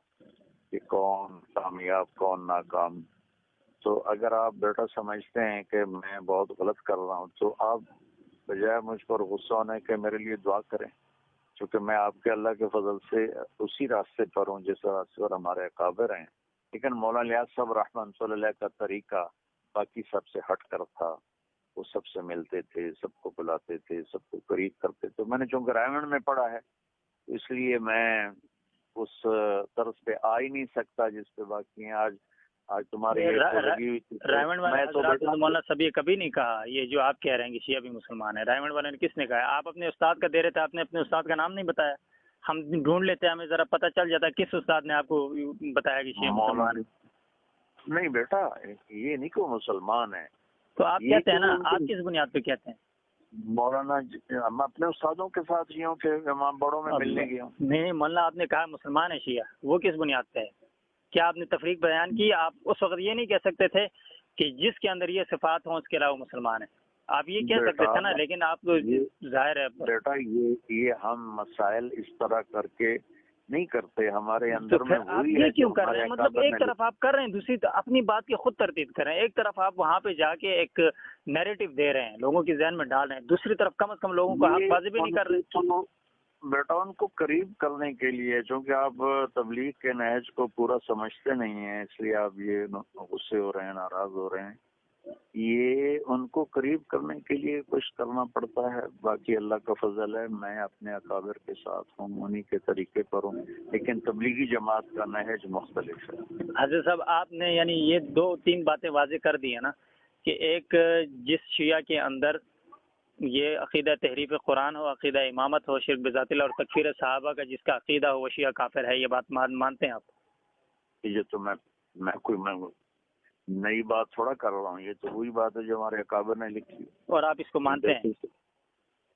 S2: کہ کون کامیاب کون ناکام۔ تو اگر آپ بیٹا سمجھتے ہیں کہ میں بہت غلط کر رہا ہوں تو آپ بجائے مجھ پر غصہ ہونے کے میرے لیے دعا کریں، کیونکہ میں آپ کے اللہ کے فضل سے اسی راستے پر ہوں جس راستے پر ہمارے اکابر ہیں۔ لیکن مولانا الیاس صاحب رحمۃ اللہ علیہ کا طریقہ باقی سب سے ہٹ کر تھا، وہ سب سے ملتے تھے، سب کو بلاتے تھے، سب کو قریب کرتے تھے۔ میں نے چونکہ رائمنڈ میں پڑھا ہے اس لیے میں اس طرز پہ آ ہی نہیں سکتا جس پہ باقی ہیں۔ آج تمہاری لگی ہوئی تھی،
S3: رائمنڈ والے حضرات نے مولانا صاحب یہ کبھی نہیں کہا یہ جو آپ کہہ رہے ہیں کہ شیعہ بھی مسلمان ہے۔ رائمنڈ والے نے کس نے کہا؟ آپ اپنے استاد کا دے رہے تھے، آپ نے اپنے استاد کا نام نہیں بتایا۔ ہم ڈھونڈ لیتے ہیں، ہمیں ذرا پتہ چل جاتا ہے کس استاد نے آپ کو بتایا کہ شیعہ مسلمان ہے۔
S2: نہیں بیٹا، یہ نہیں کہ وہ مسلمان ہے،
S3: تو آپ کہتے ہیں نا، آپ کس بنیاد پہ کہتے ہیں؟
S2: مولانا میں اپنے استادوں کے ساتھ شیعوں کے امام بڑوں میں ملنے گیا ہوں۔
S3: نہیں مولانا، آپ نے کہا مسلمان ہے شیعہ، وہ کس بنیاد پہ ہے؟ کیا آپ نے تفریق بیان کی؟ آپ اس وقت یہ نہیں کہہ سکتے تھے کہ جس کے اندر یہ صفات ہوں اس کے علاوہ مسلمان ہے؟ آپ یہ کہہ سکتے تھے نا، لیکن آپ تو ظاہر ہے
S2: بیٹا یہ ہم مسائل اس طرح کر کے نہیں کرتے، ہمارے اندر میں وہی ہے۔
S3: یہ کیوں کر رہے ہیں؟ مطلب ایک طرف آپ کر رہے ہیں، دوسری اپنی بات کی خود تردید کر رہے ہیں۔ ایک طرف آپ وہاں پہ جا کے ایک نیریٹو دے رہے ہیں، لوگوں کی ذہن میں ڈال رہے ہیں، دوسری طرف کم از کم لوگوں کو حق بازی بھی نہیں کر رہے۔
S2: بیٹا ان کو قریب کرنے کے لیے، چونکہ آپ تبلیغ کے نہج کو پورا سمجھتے نہیں ہیں، اس لیے آپ یہ غصے ہو رہے ہیں، ناراض ہو رہے ہیں۔ یہ ان کو قریب کرنے کے لیے کچھ کرنا پڑتا ہے، باقی اللہ کا فضل ہے، میں اپنے اکابر کے ساتھ ہوں، انہی کے طریقے پر ہوں، لیکن تبلیغی جماعت کا نہج مختلف ہے۔
S3: حضرت صاحب، آپ نے یعنی یہ 2-3 باتیں واضح کر دی ہیں نا، کہ ایک جس شیعہ کے اندر یہ عقیدہ تحریف قرآن ہو، عقیدہ امامت ہو، شرک بذات اللہ اور تکفیر صحابہ کا جس کا عقیدہ ہو وہ شیعہ کافر ہے، یہ بات مانتے ہیں آپ؟
S2: یہ تو میں کوئی نئی بات تھوڑا کر رہا ہوں، یہ تو وہی بات ہے جو ہمارے اکابر نے لکھی،
S3: اور آپ اس کو مانتے ہیں؟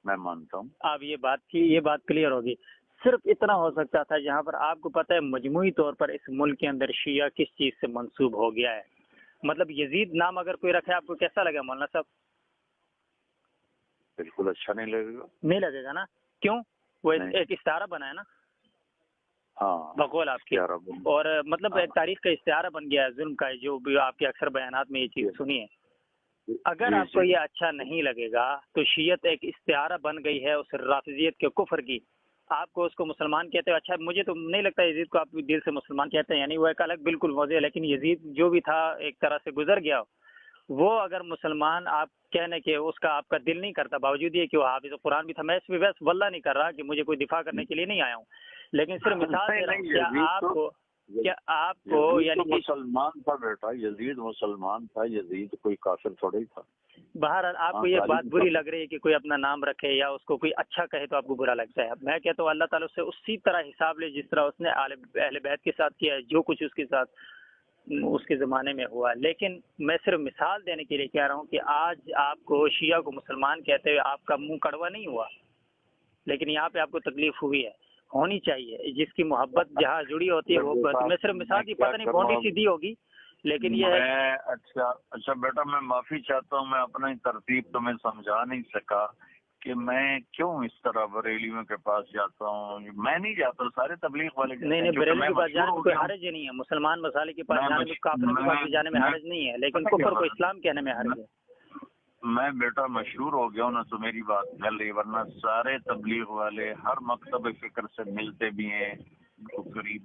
S2: میں مانتا ہوں۔
S3: آپ یہ بات کلیئر ہوگی۔ صرف اتنا ہو سکتا تھا جہاں پر آپ کو پتہ ہے مجموعی طور پر اس ملک کے اندر شیعہ کس چیز سے منسوب ہو گیا ہے، مطلب یزید نام اگر کوئی رکھے آپ کو کیسا لگا مولانا صاحب؟
S2: بالکل اچھا نہیں لگے گا۔ نہیں
S3: لگے گا نا؟ کیوں؟ وہ ایک استعارہ بنا ہے نا،
S2: ہاں
S3: بقول آپ کی، اور مطلب ایک تاریخ کا استعارہ بن گیا ہے ظلم کا، جو بھی آپ کے اکثر بیانات میں یہ چیز سنی ہے۔ اگر آپ کو یہ اچھا نہیں لگے گا تو شیعت ایک استعارہ بن گئی ہے اس رافضیت کے کفر کی. آپ کو اس کو مسلمان کہتے ہو. اچھا مجھے تو نہیں لگتا یزید کو آپ دل سے مسلمان کہتے ہیں, یعنی وہ ایک الگ بالکل موضوع ہے, لیکن یزید جو بھی تھا ایک طرح سے گزر گیا. وہ اگر مسلمان آپ کہنے کہ اس کا آپ کا دل نہیں کرتا, باوجود یہ کہ وہ حافظ قرآن بھی تھا. میں اس پہ بس واللہ نہیں کر رہا کہ مجھے کوئی دفاع کرنے کے لیے نہیں آیا ہوں, لیکن صرف مثال دے رہا ہوں. کیا آپ کو یعنی
S2: مسلمان تھا بیٹا, یزید مسلمان تھا, یزید کوئی کافر تھوڑا ہی تھا.
S3: بہرحال آپ کو یہ بات بری لگ رہی ہے کہ کوئی اپنا نام رکھے یا اس کو کوئی اچھا کہے تو آپ کو برا لگتا ہے. میں کہتا ہوں اللہ تعالیٰ سے اسی طرح حساب لے جس طرح اس نے اہل بیت کے ساتھ کیا ہے, جو کچھ اس کے ساتھ اس کے زمانے میں ہوا. لیکن میں صرف مثال دینے کے لیے کہہ رہا ہوں کہ آج آپ کو شیعہ کو مسلمان کہتے ہوئے آپ کا منہ کڑوا نہیں ہوا, لیکن یہاں پہ آپ کو تکلیف ہوئی ہے, ہونی چاہیے. جس کی محبت جہاں جڑی ہوتی ہے وہ, میں صرف مثال کی پتہ نہیں کون سی دی ہوگی, لیکن یہ ہے.
S2: اچھا بیٹا, میں معافی چاہتا ہوں, میں اپنی ترتیب تمہیں سمجھا نہیں سکا کہ میں کیوں اس طرح بریلیوں کے پاس جاتا ہوں. میں نہیں جاتا, سارے تبلیغ والے
S3: نہیں بریلی کے پاس جانے میں کوئی حرج نہیں ہے, مسلمان مسالے کے پاس جانے میں, کافروں کے پاس جانے میں حرج نہیں ہے, لیکن کفر کو اسلام کہنے میں حرج ہے.
S2: میں بیٹا مشہور ہو گیا ہوں نا, تو میری بات چل رہی, ورنہ سارے تبلیغ والے ہر مکتب فکر سے ملتے بھی ہیں.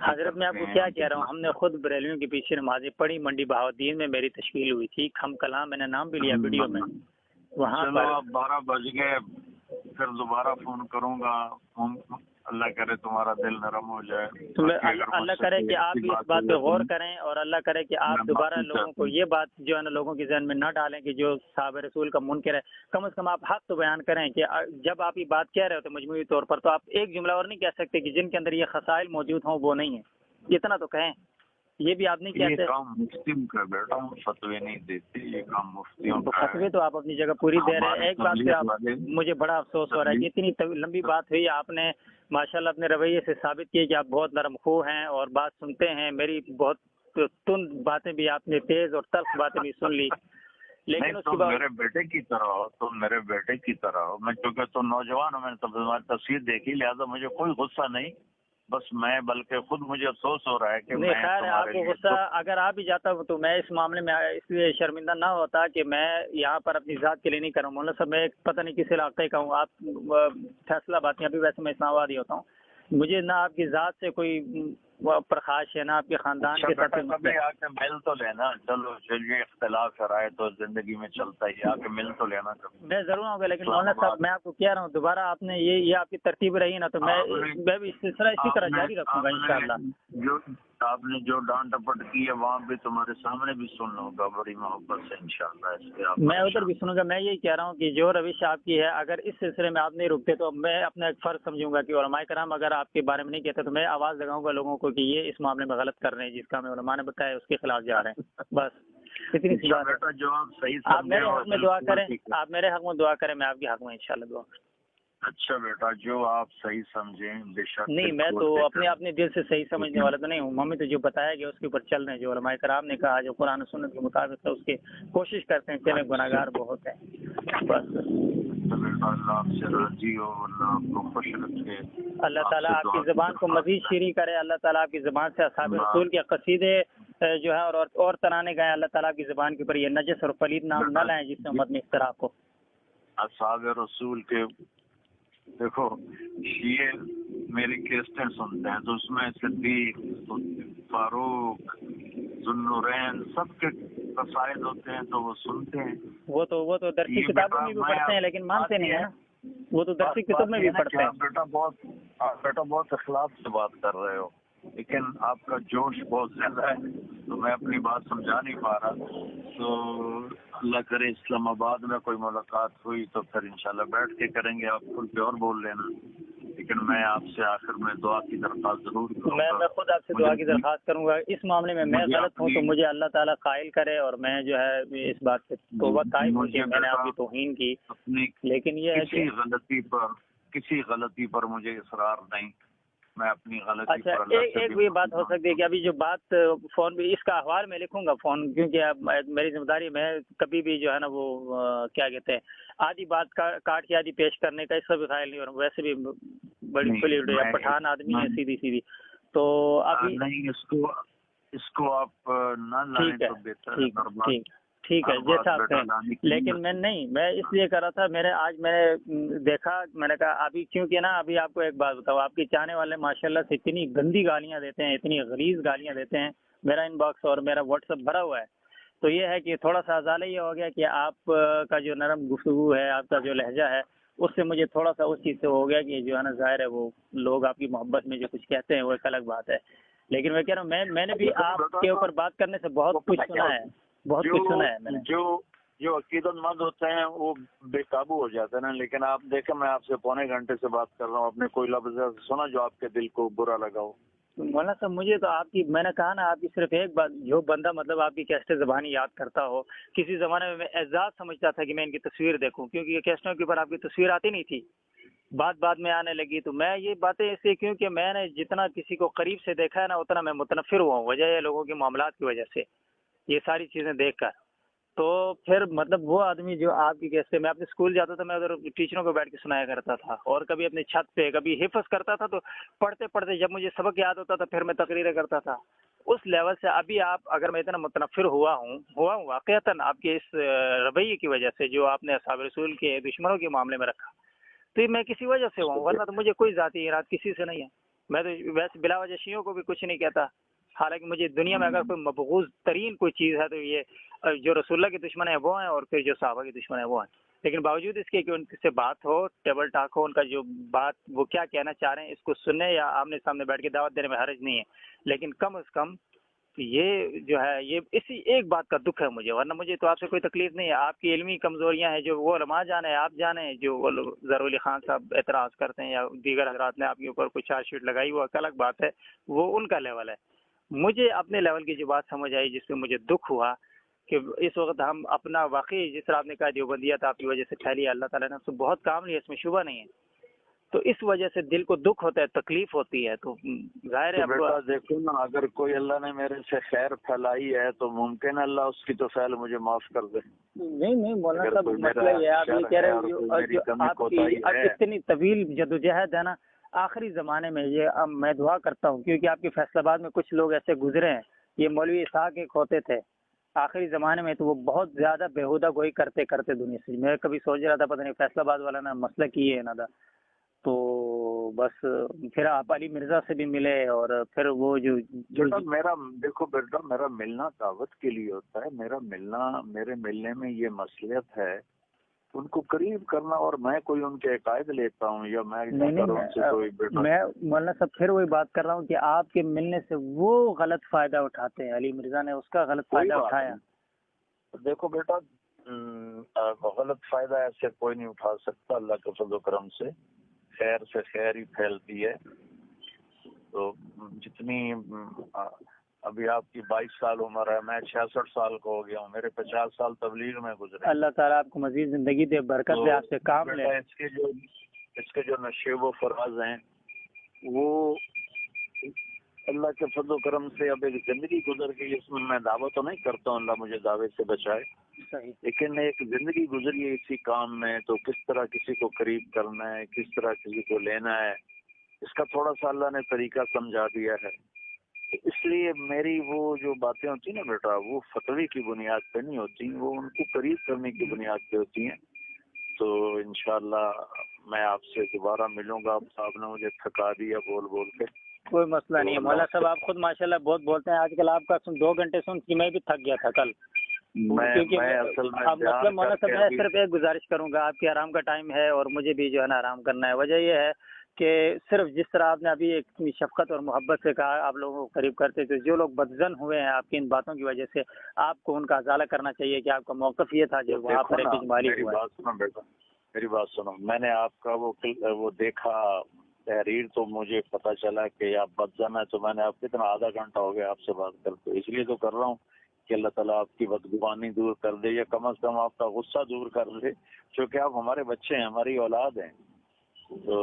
S3: حضرت میں آپ کو کیا کہہ رہا ہوں, ہم نے خود بریلیوں کے پیچھے نمازیں پڑھی. منڈی بہاؤدین میں میری تشکیل ہوئی تھی, ہم کلام, میں نے نام بھی لیا ویڈیو میں. وہاں پر
S2: 12 بج گئے, پھر دوبارہ فون کروں گا. اللہ کرے تمہارا دل نرم ہو جائے.
S3: اللہ کرے کہ آپ بھی اس بات پہ غور کریں, اور اللہ کرے کہ آپ دوبارہ لوگوں کو یہ بات جو ہے نا لوگوں کے ذہن میں نہ ڈالیں کہ جو صحابہ رسول کا منکر ہے. کم از کم آپ حق تو بیان کریں کہ جب آپ یہ بات کہہ رہے ہو تو مجموعی طور پر تو آپ ایک جملہ اور نہیں کہہ سکتے کہ جن کے اندر یہ خصائل موجود ہوں وہ نہیں ہیں. اتنا تو کہیں, یہ بھی آپ نہیں کہتے.
S2: یہ کام مفتی کا بیٹا فتوے نہیں دیتے, یہ کام مفتیوں کا ہے.
S3: فتوے تو آپ اپنی جگہ پوری دے رہے ہیں. ایک بات پہ آپ, مجھے بڑا افسوس ہو رہا ہے, اتنی لمبی بات ہوئی, آپ نے ماشاءاللہ اپنے رویے سے ثابت کیے کہ آپ بہت نرم خو ہیں اور بات سنتے ہیں. میری بہت تند باتیں بھی آپ نے, تیز اور تلخ باتیں بھی سن لی, لیکن اس کے بعد
S2: میرے بیٹے کی طرح ہو, تم میرے بیٹے کی طرح ہو. میں چونکہ تم نوجوان ہو, میں نے تمہاری تصویر دیکھی, لہٰذا مجھے کوئی غصہ نہیں, بس میں بلکہ خود مجھے افسوس ہو رہا ہے کہ
S3: نہیں. خیر ہے, آپ کو غصہ اگر آپ بھی جاتا ہوں تو میں اس معاملے میں اس لیے شرمندہ نہ ہوتا کہ میں یہاں پر اپنی ذات کے لیے نہیں کروں. مولانا صاحب, میں پتہ نہیں کس علاقے کا ہوں, آپ فیصلہ بات, ابھی ویسے میں اسلام آباد ہی ہوتا ہوں. مجھے نہ آپ کی ذات سے کوئی پرخاش ہے, نہ آپ کے خاندان کے ساتھ.
S2: کبھی آ کے مل تو لینا. چلو چلیے, اختلاف رائے تو زندگی میں چلتا ہی, آ کے مل تو لینا کبھی.
S3: میں ضرور آؤں گا, لیکن مولانا صاحب میں آپ کو کہہ رہا ہوں دوبارہ آپ نے یہ آپ کی ترتیب رہی نا, تو میں بھی سلسلہ اسی طرح جاری رکھوں گا انشاءاللہ.
S2: جو آپ نے جو ڈانٹ ڈپٹ کی ہے وہاں بھی تمہارے سامنے بھی سن لوں گا بڑی محبت سے انشاءاللہ.
S3: میں ادھر بھی سنوں گا. میں یہی کہہ رہا ہوں کہ جو روش آپ کی ہے, اگر اس سلسلے میں آپ نہیں رکتے تو میں اپنا ایک فرض سمجھوں گا کہ علماء کرام اگر آپ کے بارے میں نہیں کہتے تو میں آواز لگاؤں گا لوگوں کو کہ یہ اس معاملے میں غلط کر رہے ہیں, جس کا ہمیں علماء نے بتایا اس کے خلاف جا رہے ہیں. بس اتنی سی بات ہے.
S2: جو آپ صحیح
S3: آپ میرے حق میں دعا کریں, آپ میرے حق میں دعا کریں, میں آپ کے حق میں انشاءاللہ دعا کروں.
S2: اچھا بیٹا, جو آپ صحیح سمجھیں بے شک.
S3: نہیں, میں تو اپنے دل سے صحیح سمجھنے والا تو نہیں ہوں. ہمیں تو جو بتایا گیا اس کے اوپر چل رہے ہیں, جو علماء کرام نے کہا, جو قرآن و سنت کے مطابق ہے اس کی کوشش کرتے ہیں. چلے, گناہ گار بہت ہیں. بس
S2: اللہ آپ سے راضی ہو, اللہ آپ کو خوش رکھے,
S3: اللہ تعالیٰ آپ کی زبان کو مزید شیریں کرے. اللہ تعالیٰ آپ کی زبان سے اصحاب رسول کے قصیدے جو ہے اور ترانے گئے, اللہ تعالیٰ کی زبان کے اوپر یہ نجس اور پلید نام نہ لائیں جس سے امت میں اختلاف ہو.
S2: اصحاب رسول کے دیکھو, شیعہ میری کیسٹیں سنتے ہیں تو اس میں صدیق, فاروق, ذوالنورین سب کے قصائد ہوتے ہیں تو وہ سنتے ہیں.
S3: وہ تو درسی کتابوں میں بھی پڑھتے ہیں لیکن مانتے نہیں ہیں نا. وہ تو درسی کتاب میں بھی پڑھتے ہیں.
S2: بیٹا بہت اخلاق سے بات کر رہے ہو, لیکن آپ کا جوش بہت زیادہ ہے تو میں اپنی بات سمجھا نہیں پا رہا. تو اللہ کرے اسلام آباد میں کوئی ملاقات ہوئی تو پھر انشاءاللہ بیٹھ کے کریں گے. آپ کچھ بھی اور بول لینا, لیکن میں آپ سے آخر میں دعا کی درخواست ضرور کروں گا.
S3: میں خود آپ سے دعا کی درخواست کروں گا. اس معاملے میں غلط ہوں تو مجھے اللہ تعالیٰ قائل کرے, اور میں جو ہے اس بات سے توبہ قائم ہوں کہ میں نے آپ کی توہین کی. لیکن یہ ہے کہ
S2: کسی غلطی پر مجھے اصرار نہیں, میں اپنی غلطی پر.
S3: اچھا, ایک بھی بات ہو سکتی ہے کہ ابھی جو بات فون بھی, اس کا احوال میں لکھوں گا فون, کیونکہ اب میری ذمہ داری میں کبھی بھی جو ہے نا وہ کیا کہتے ہیں آدھی بات کاٹ کے آدھی پیش کرنے کا اس کا بھی خیال نہیں. اور ویسے بھی بڑی کھلی پٹھان آدمی ہے سیدھی, تو ابھی
S2: نہیں, اس کو آپ نہ لائیں تو بہتر ہے.
S3: ٹھیک ہے جیسا آپ کہیں، لیکن میں اس لیے کر رہا تھا، آج میں نے دیکھا، میں نے کہا ابھی کیونکہ نا ابھی آپ کو ایک بات بتاؤ، آپ کے چاہنے والے ماشاءاللہ سے اتنی گندی گالیاں دیتے ہیں، اتنی غلیظ گالیاں دیتے ہیں، میرا ان باکس اور میرا واٹس ایپ بھرا ہوا ہے. تو یہ ہے کہ تھوڑا سا ازالہ یہ ہو گیا کہ آپ کا جو نرم گفتگو ہے، آپ کا جو لہجہ ہے، اس سے مجھے تھوڑا سا اس چیز سے ہو گیا کہ جو ہے نا ظاہر ہے وہ لوگ آپ کی محبت میں جو کچھ کہتے ہیں وہ ایک الگ بات ہے. لیکن میں کہہ رہا ہوں میں نے بھی آپ کے اوپر بات کرنے سے بہت کچھ سنا ہے، بہت کچھ سنا ہے میں نے.
S2: جو عقیدت مند ہوتے ہیں وہ بے قابو ہو جاتے ہیں نا. لیکن آپ دیکھیں میں آپ سے پونے گھنٹے سے بات کر رہا ہوں، آپ نے کوئی لفظ سنا جو آپ کے دل کو برا لگا ہو؟
S3: مولانا صاحب مجھے تو آپ کی، میں نے کہا نا آپ کی صرف ایک بات، جو بندہ مطلب آپ کی کیسٹیں زبانی یاد کرتا ہو، کسی زمانے میں اعزاز سمجھتا تھا کہ میں ان کی تصویر دیکھوں، کیونکہ یہ کیسٹوں کے اوپر آپ کی تصویر آتی نہیں تھی، بعد میں آنے لگی. تو میں یہ باتیں اس لیے کیونکہ میں نے جتنا کسی کو قریب سے دیکھا ہے نا اتنا میں متنفر ہوا ہوں، وجہ ہے لوگوں کے معاملات کی وجہ سے، یہ ساری چیزیں دیکھ کر. تو پھر مطلب وہ آدمی جو آپ کی کیسے، میں اپنے اسکول جاتا تھا، میں ادھر ٹیچروں کو بیٹھ کے سنایا کرتا تھا، اور کبھی اپنی چھت پہ کبھی حفظ کرتا تھا. تو پڑھتے جب مجھے سبق یاد ہوتا تھا پھر میں تقریریں کرتا تھا. اس لیول سے ابھی آپ اگر میں اتنا متنفر ہوا ہوں واقعتاً آپ کے اس رویے کی وجہ سے جو آپ نے اصحاب رسول کے دشمنوں کے معاملے میں رکھا، تو یہ میں کسی وجہ سے ہوا ہوں، ورنہ تو مجھے کوئی ذاتی ارادہ کسی سے نہیں ہے. میں تو ویسے بلا وجہ شیعوں کو بھی کچھ نہیں کہتا، حالانکہ مجھے دنیا میں اگر کوئی مبغوض ترین کوئی چیز ہے تو یہ جو رسول اللہ کے دشمن ہیں وہ ہیں، اور پھر جو صحابہ کے دشمن ہیں وہ ہیں. لیکن باوجود اس کے کہ ان سے بات ہو، ٹیبل ٹاک ہو، ان کا جو بات وہ کیا کہنا چاہ رہے ہیں اس کو سننے یا آمنے سامنے بیٹھ کے دعوت دینے میں حرج نہیں ہے. لیکن کم از کم یہ جو ہے یہ اسی ایک بات کا دکھ ہے مجھے، ورنہ مجھے تو آپ سے کوئی تکلیف نہیں ہے. آپ کی علمی کمزوریاں ہیں جو وہ علماء جانے، آپ جانے، جو وہ ظہور علی خان صاحب اعتراض کرتے ہیں یا دیگر حضرات نے آپ کے اوپر کوئی چارج شیٹ لگائی، وہ ایک الگ بات ہے، وہ ان کا لیول ہے. مجھے اپنے لیول کی جو بات سمجھ آئی جس پہ مجھے دکھ ہوا کہ اس وقت ہم اپنا واقعی جس طرح آپ نے کہا دیوبندیت آپ کی وجہ سے پھیلی ہے، اللہ تعالیٰ نے اس سے بہت کام لیا، اس میں شبہ نہیں ہے. تو اس وجہ سے دل کو دکھ ہوتا ہے، تکلیف ہوتی ہے. تو ظاہر ہے
S2: بیٹا دیکھو نا، اگر کوئی اللہ نے میرے سے خیر پھیلائی ہے تو ممکن ہے اللہ اس کی تو فعل مجھے معاف کر دے.
S3: نہیں مولانا صاحب مسئلہ یہ آپ یہ کہہ رہے ہیں آپ کی اتنی طویل جدوجہد ہے نا، آخری زمانے میں یہ میں دعا کرتا ہوں کیونکہ آپ کے فیصلہ آباد میں کچھ لوگ ایسے گزرے ہیں، یہ مولوی اسحاق ایک ہوتے تھے آخری زمانے میں، تو وہ بہت زیادہ بےہودہ گوئی کرتے دنیا سے. میں کبھی سوچ رہا تھا پتہ نہیں فیصلہ آباد والا نا مسئلہ کی ہے نا تھا. تو بس پھر آپ علی مرزا سے بھی ملے، اور پھر وہ جو
S2: میرا دیکھو بیٹا، میرا ملنا دعوت کے لیے ہوتا ہے. میرے ملنے میں یہ مصلحت ہے ان کو قریب کرنا، اور میں کوئی ان کے عقائد لیتا ہوں یا میں
S3: مولانا صاحب پھر وہی بات کر رہا ہوں کہ آپ کے ملنے سے وہ غلط فائدہ اٹھاتے ہیں. علی مرزا نے اس کا غلط فائدہ اٹھایا.
S2: دیکھو بیٹا، غلط فائدہ ایسے کوئی نہیں اٹھا سکتا. اللہ کے فضل و کرم سے خیر سے خیر ہی پھیلتی ہے. تو جتنی ابھی آپ کی 22 سال عمر ہے، میں 66 سال کا ہو گیا ہوں، میرے 50 سال تبلیغ میں گزرے.
S3: اللہ تعالیٰ آپ کو مزید زندگی دے، برکت دے، آپ سے کام لے.
S2: اس کے جو نشیب و فراز ہیں وہ اللہ کے فضل و کرم سے اب ایک زندگی گزر گئی. اس میں دعویٰ تو نہیں کرتا ہوں، اللہ مجھے دعوے سے بچائے، لیکن ایک زندگی گزری ہے اسی کام میں. تو کس طرح کسی کو قریب کرنا ہے، کس طرح کسی کو لینا ہے، اس کا تھوڑا سا اللہ نے طریقہ سمجھا دیا ہے. اس لیے میری وہ جو باتیں ہوتی نا بیٹا، وہ فتوی کی بنیاد پہ نہیں ہوتی، وہ ان کو قریب کرنے کی بنیاد پہ ہوتی ہیں. تو انشاءاللہ میں آپ سے دوبارہ ملوں گا. آپ نے مجھے تھکا دیا بول کے.
S3: کوئی مسئلہ نہیں ہے مولانا صاحب، آپ خود ماشاءاللہ بہت بولتے ہیں. آج کل آپ کا 2 گھنٹے سن کے میں بھی تھک گیا تھا کل. مطلب مولانا صاحب میں صرف ایک گزارش کروں گا، آپ کے آرام کا ٹائم ہے اور مجھے بھی جو ہے نا آرام کرنا ہے. وجہ یہ ہے کہ صرف جس طرح آپ نے ابھی ایک شفقت اور محبت سے کہا آپ لوگوں کو قریب کرتے تھے، جو لوگ بدزن ہوئے ہیں آپ کی ان باتوں کی وجہ سے، آپ کو ان کا ازالہ کرنا چاہیے کہ آپ کا موقف یہ تھا جو وہاں پر ایک اجمالی ہوا ہے.
S2: میری بات سنو، میں نے آپ کا وہ دیکھا تحریر تو مجھے پتا چلا کہ آپ بدزن ہے. تو میں نے آپ کتنا آدھا گھنٹہ ہو گیا آپ سے بات کرتے، اس لیے تو کر رہا ہوں کہ اللہ تعالیٰ آپ کی بدگمانی دور کر دے، یا کم از کم آپ کا غصہ دور کر دے، کیونکہ آپ ہمارے بچے ہیں، ہماری اولاد ہیں. تو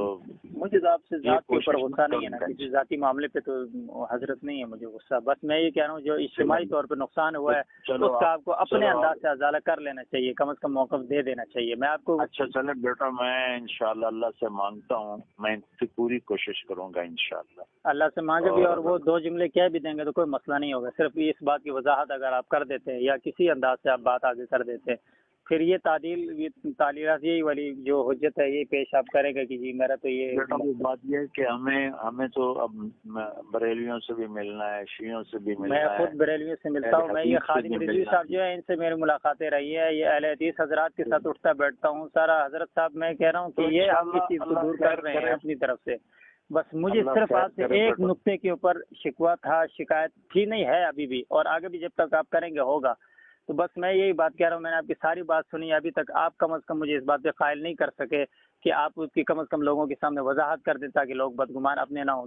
S3: مجھے تو آپ سے ذات کے اوپر غصہ نہیں ہے نا، کسی ذاتی معاملے پہ تو حضرت نہیں ہے مجھے غصہ، بس میں یہ کہہ رہا ہوں جو اجتماعی طور پہ نقصان ہوا ہے اس کا آپ کو اپنے انداز سے ازالہ کر لینا چاہیے، کم از کم موقف دے دینا چاہیے۔ میں آپ کو
S2: اچھا چلے بیٹا، میں انشاءاللہ اللہ سے مانگتا ہوں، میں ان کی پوری کوشش کروں گا انشاءاللہ۔
S3: اللہ سے مانگے بھی اور وہ 2 جملے کہہ بھی دیں گے تو کوئی مسئلہ نہیں ہوگا، صرف اس بات کی وضاحت اگر آپ کر دیتے ہیں یا کسی انداز سے آپ بات آگے کر دیتے ہیں، پھر یہ تعلیرات یہی والی جو حجت ہے یہ پیش آپ کرے گا کہ جی میرا تو یہ
S2: بیٹا وہ بات یہ ہے کہ ہمیں تو اب بریلیوں سے بھی ملنا ہے، شیعوں سے بھی ملنا
S3: میں
S2: ہے،
S3: خود بریلویوں سے ملتا ہوں، میں یہ خادم رضوی صاحب جو ہے ان سے میری ملاقاتیں رہی ہے، یہ اہل حدیث حضرات کے ساتھ اٹھتا بیٹھتا ہوں سارا۔ حضرت صاحب میں کہہ رہا ہوں کہ یہ آپ اس چیز کو دور کر رہے ہیں اپنی طرف سے، بس مجھے صرف آپ سے ایک نقطے کے اوپر شکوہ تھا، شکایت تھی، نہیں ہے ابھی بھی، اور آگے بھی جب تک آپ کریں گے ہوگا، تو بس میں یہی بات کہہ رہا ہوں، میں نے آپ کی ساری بات سنی، ابھی تک آپ کم از کم مجھے اس بات پہ قائل نہیں کر سکے کہ آپ اس کی کم از کم لوگوں کے سامنے وضاحت کر دیں تاکہ لوگ بدگمان اپنے نہ ہوں۔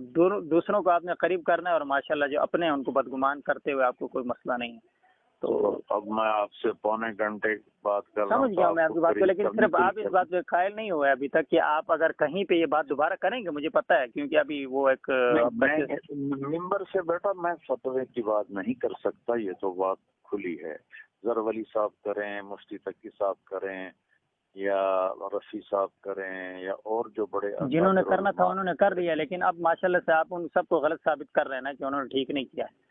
S3: دوسروں کو آپ نے قریب کرنا ہے اور ماشاءاللہ جو اپنے ہیں ان کو بدگمان کرتے ہوئے آپ کو کوئی مسئلہ نہیں ہے۔
S2: تو اب میں آپ سے پونے گھنٹے بات کر رہا ہوں،
S3: سمجھ گیا میں آپ کی بات کو، لیکن صرف آپ اس بات پہ قائل نہیں ہوئے ابھی تک کہ آپ اگر کہیں پہ یہ بات دوبارہ کریں گے، مجھے پتہ ہے کیونکہ ابھی وہ ایک
S2: ممبر سے بیٹا میں فتوے کی بات نہیں کر سکتا، یہ تو بات کھلی ہے، ظہر ولی صاحب کریں، مفتی تقی صاحب کریں یا رفیع صاحب کریں یا اور جو بڑے
S3: جنہوں نے کرنا تھا انہوں نے کر دیا، لیکن اب ماشاءاللہ سے آپ ان سب کو غلط ثابت کر رہے ہیں نا کہ انہوں نے ٹھیک نہیں کیا ہے۔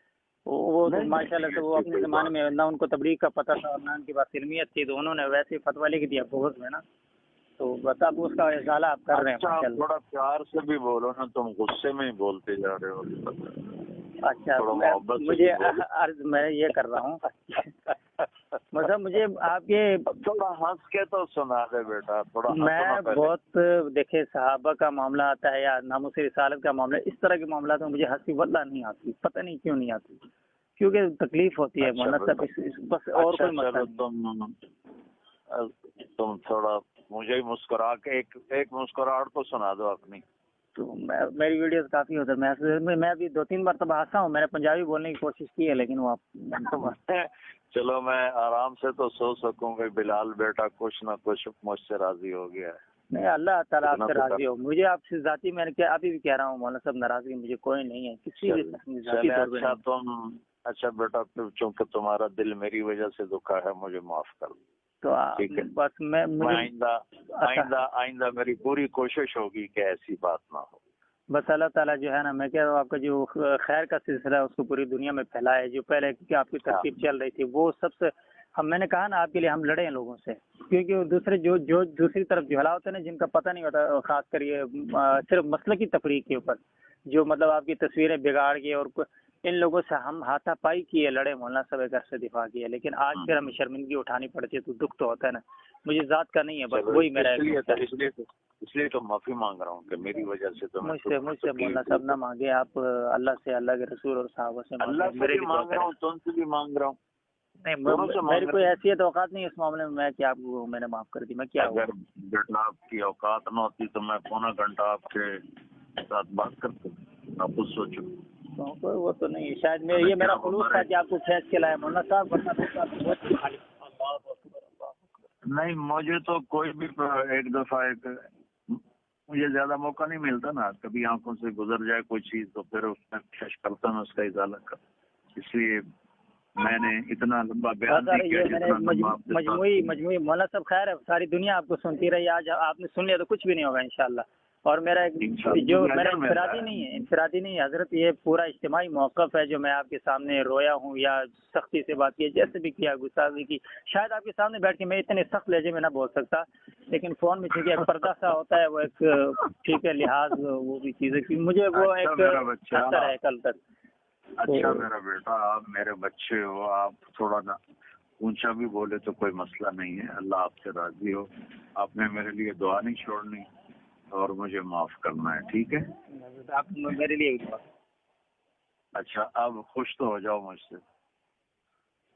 S3: وہ ماشاءاللہ سے وہ اپنے زمانے میں نہ ان کو تبلیغ کا پتہ تھا اور نہ ان کے پاس علمیت تھی، تو انہوں نے ویسے ہی فتویٰ لکھ دیا بغض میں نا، تو بس اب اس کا ازالہ آپ کر رہے ہیں۔
S2: تھوڑا پیار سے بھی بولو نا، تم غصے میں ہی بولتے جا رہے ہو۔
S3: اچھا مجھے عرض میں یہ کر رہا ہوں مطلب مجھے آپ کے
S2: تھوڑا ہنس کے تو سنا دے بیٹا، تھوڑا
S3: میں بہت دیکھے صحابہ کا معاملہ آتا ہے یا ناموس رسالت کا معاملہ، اس طرح کے معاملات میں مجھے ہنسی واللہ نہیں آتی، پتہ نہیں کیوں نہیں آتی، کیونکہ تکلیف ہوتی ہے مولانا صاحب، بس اور کوئی مسئلہ نہیں۔
S2: تم تھوڑا مجھے مسکرا کے ایک مسکراہٹ تو سنا دو اپنی۔
S3: تو میری ویڈیوز کافی ہوتا ہے، میں ابھی 2-3 مرتبہ ہنسا ہوں، میں نے پنجابی بولنے کی کوشش کی ہے لیکن وہ
S2: چلو میں آرام سے تو سو سکوں گا، بلال بیٹا کچھ نہ کچھ مجھ سے راضی ہو گیا ہے۔
S3: نہیں، اللہ تعالیٰ آپ سے راضی ہو، مجھے آپ سے ذاتی میں نے ابھی بھی کہہ رہا ہوں مولانا صاحب، ناراضگی مجھے کوئی نہیں ہے کسی بھی ذاتی طور پہ۔
S2: اچھا بیٹا، چونکہ تمہارا دل میری وجہ سے دکھا ہے، مجھے معاف کر دو،
S3: تو
S2: ٹھیک ہے؟
S3: بس میں
S2: آئندہ میری پوری کوشش ہوگی کہ ایسی بات نہ ہو۔
S3: بس اللہ تعالیٰ جو ہے نا، میں کہہ رہا ہوں آپ کا جو خیر کا سلسلہ ہے اس کو پوری دنیا میں پھیلائے، جو پہلے کہ آپ کی ترتیب چل رہی تھی وہ سب سے میں نے کہا نا آپ کے لیے ہم لڑے ہیں لوگوں سے، کیونکہ دوسرے جو دوسری طرف جھلا ہوتے ہیں نا، جن کا پتہ نہیں ہوتا، خاص کر یہ صرف مسلکی تفریق کے اوپر جو مطلب آپ کی تصویریں بگاڑ کے، اور ان لوگوں سے ہم ہاتھا پائی کیے، لڑے، مولانا صاحب گھر سے دفاع کیا، لیکن آج پھر ہمیں شرمندگی اٹھانی پڑتی ہے تو دکھ تو ہوتا ہے نا، مجھے ذات کا نہیں ہے، بس وہی میرا
S2: اس لیے تو معافی مانگ رہا ہوں کہ میری وجہ سے تو
S3: مجھ سے مولانا صاحب نہ مانگے آپ، اللہ سے، اللہ کے رسول اور صحابہ سے
S2: اللہ سے بھی مانگ رہا ہوں، تم سے بھی مانگ رہا ہوں۔
S3: نہیں، میری کوئی حیثیت اوقات نہیں اس معاملے میں کہ آپ کو میں نے معاف کر دی، میں کیا
S2: اگر بیٹا آپ کی اوقات نہ ہوتی تو میں پونا گھنٹہ آپ کے ساتھ بات کرتا، آپ خود سوچو۔
S3: وہ تو نہیں، شاید یہ میرا خلوص تھا کہ آپ کو کھینچ کے لائے مولانا صاحب،
S2: نہیں مجھے تو کوئی بھی ایک دفعہ مجھے زیادہ موقع نہیں ملتا نا، کبھی آنکھوں سے گزر جائے کوئی چیز تو پھر اس میں کوشش کرتا ہوں اس کا ازالہ کر، اس لیے میں نے اتنا لمبا بیان نہیں کیا۔
S3: میں نے مجموعی مولانا صاحب خیر ہے، ساری دنیا آپ کو سنتی رہی، آج آپ نے سن لیا تو کچھ بھی نہیں ہوگا انشاءاللہ۔ اور میرا جو میرا انفرادی نہیں ہے حضرت، یہ پورا اجتماعی موقف ہے جو میں آپ کے سامنے رویا ہوں یا سختی سے بات کی، جیسے بھی کیا، گستاخی کی، شاید آپ کے سامنے بیٹھ کے میں اتنے سخت لہجے میں نہ بول سکتا، لیکن فون میں چونکہ ایک پردہ سا ہوتا ہے، وہ ایک ٹھیک ہے لحاظ وہ بھی چیزیں کہ مجھے وہ ایک اثر ہے کل تک۔
S2: اچھا میرا بیٹا، آپ میرے بچے ہو، آپ تھوڑا نا اونچا بھی بولے تو کوئی مسئلہ نہیں ہے، اللہ آپ سے راضی ہو، آپ نے میرے لیے دعا نہیں چھوڑنی اور مجھے معاف کرنا ہے، ٹھیک ہے؟
S3: آپ میرے لیے دعا۔
S2: اچھا اب خوش تو ہو جاؤ مجھ سے۔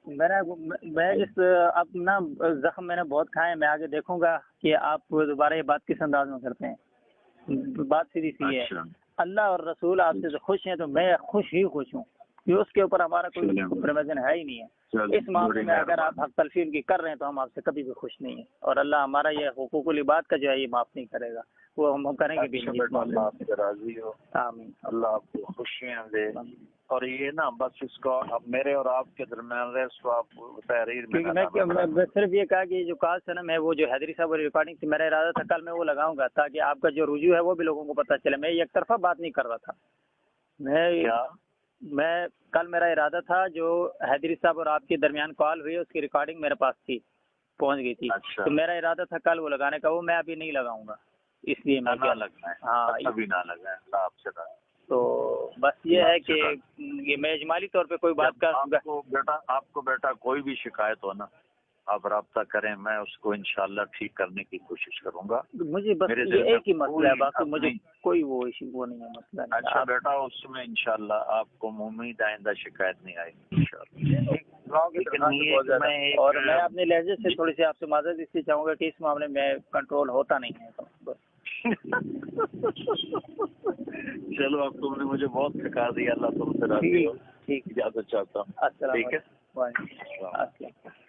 S3: میں اس اپنا زخم میں نے بہت کھائے، میں آگے دیکھوں گا کہ آپ دوبارہ یہ بات کس انداز میں کرتے ہیں۔ بات سیدھی سی ہے، اللہ اور رسول آپ سے خوش ہیں تو میں خوش ہوں، کہ اس کے اوپر ہمارا کوئی پرویژن ہے ہی نہیں ہے۔ اس معاملے میں اگر آپ حق تلفی ان کی کر رہے ہیں تو ہم آپ سے کبھی بھی خوش نہیں ہیں، اور اللہ ہمارا یہ حقوق العباد کا جو ہے یہ معاف نہیں کرے گا۔ وہ ہم کریں گے بھی
S2: اچھا
S3: اس
S2: بیٹا،
S3: معاملے
S2: اللہ
S3: میں۔
S2: آپ سے راضی ہو،
S3: آمین۔
S2: اللہ آپ کو خوشیاں دے، اور یہ نا بس اس کو اب میرے اور آپ کے درمیان رہے، اس کو آپ تحریر میں
S3: کیونکہ میں صرف یہ کہا کہ جو کال ہے نا، میں وہ جو حیدری صاحب والی ریکارڈنگ تھی، میرا ارادہ تھا کل میں وہ لگاؤں گا تاکہ آپ کا جو رجوع ہے وہ بھی لوگوں کو پتہ چلے۔ میں ایک طرفہ بات نہیں کر رہا تھا، میں کل میرا ارادہ تھا جو حیدری صاحب اور آپ کے درمیان کال ہوئی اس کی ریکارڈنگ میرے پاس تھی، پہنچ گئی تھی،
S2: اچھا،
S3: تو میرا ارادہ تھا کل وہ لگانے کا، وہ میں ابھی نہیں لگاؤں گا، اس لیے میں
S2: نہ لگنا ہے،
S3: ہاں
S2: ابھی نہ لگا ہے، اللہ آپ سے راضی۔
S3: تو بس یہ ہے کہ یہ میں اجمالی طور پہ کوئی بات کا
S2: آپ کو بیٹا کوئی بھی شکایت ہو نا، آپ رابطہ کریں، میں اس کو انشاءاللہ ٹھیک کرنے کی کوشش کروں گا۔
S3: مجھے بس
S2: میرے
S3: یہ
S2: دل میں
S3: ایک ہی مسئلہ ہے، باقی
S2: کوئی
S3: مجھے
S2: اپنی-
S3: کوئی وہ ایشو وہ نہیں ہے، مسئلہ نہیں ہے۔
S2: اچھا بیٹا، اس میں انشاءاللہ آپ کو امید آئندہ شکایت نہیں آئے گی انشاءاللہ۔
S3: اور میں اپنے لہجے سے تھوڑی سی آپ سے معذرت اس لیے چاہوں گا کہ اس معاملے میں کنٹرول ہوتا نہیں ہے بس۔
S2: چلو، اب تم نے مجھے بہت سکھا دیا، اللہ تم سے راضی ہو،
S3: ٹھیک،
S2: اجازت چاہتا ہوں،
S3: السلام
S2: ٹھیک ہے؟
S3: علیکم، وعلیکم السلام۔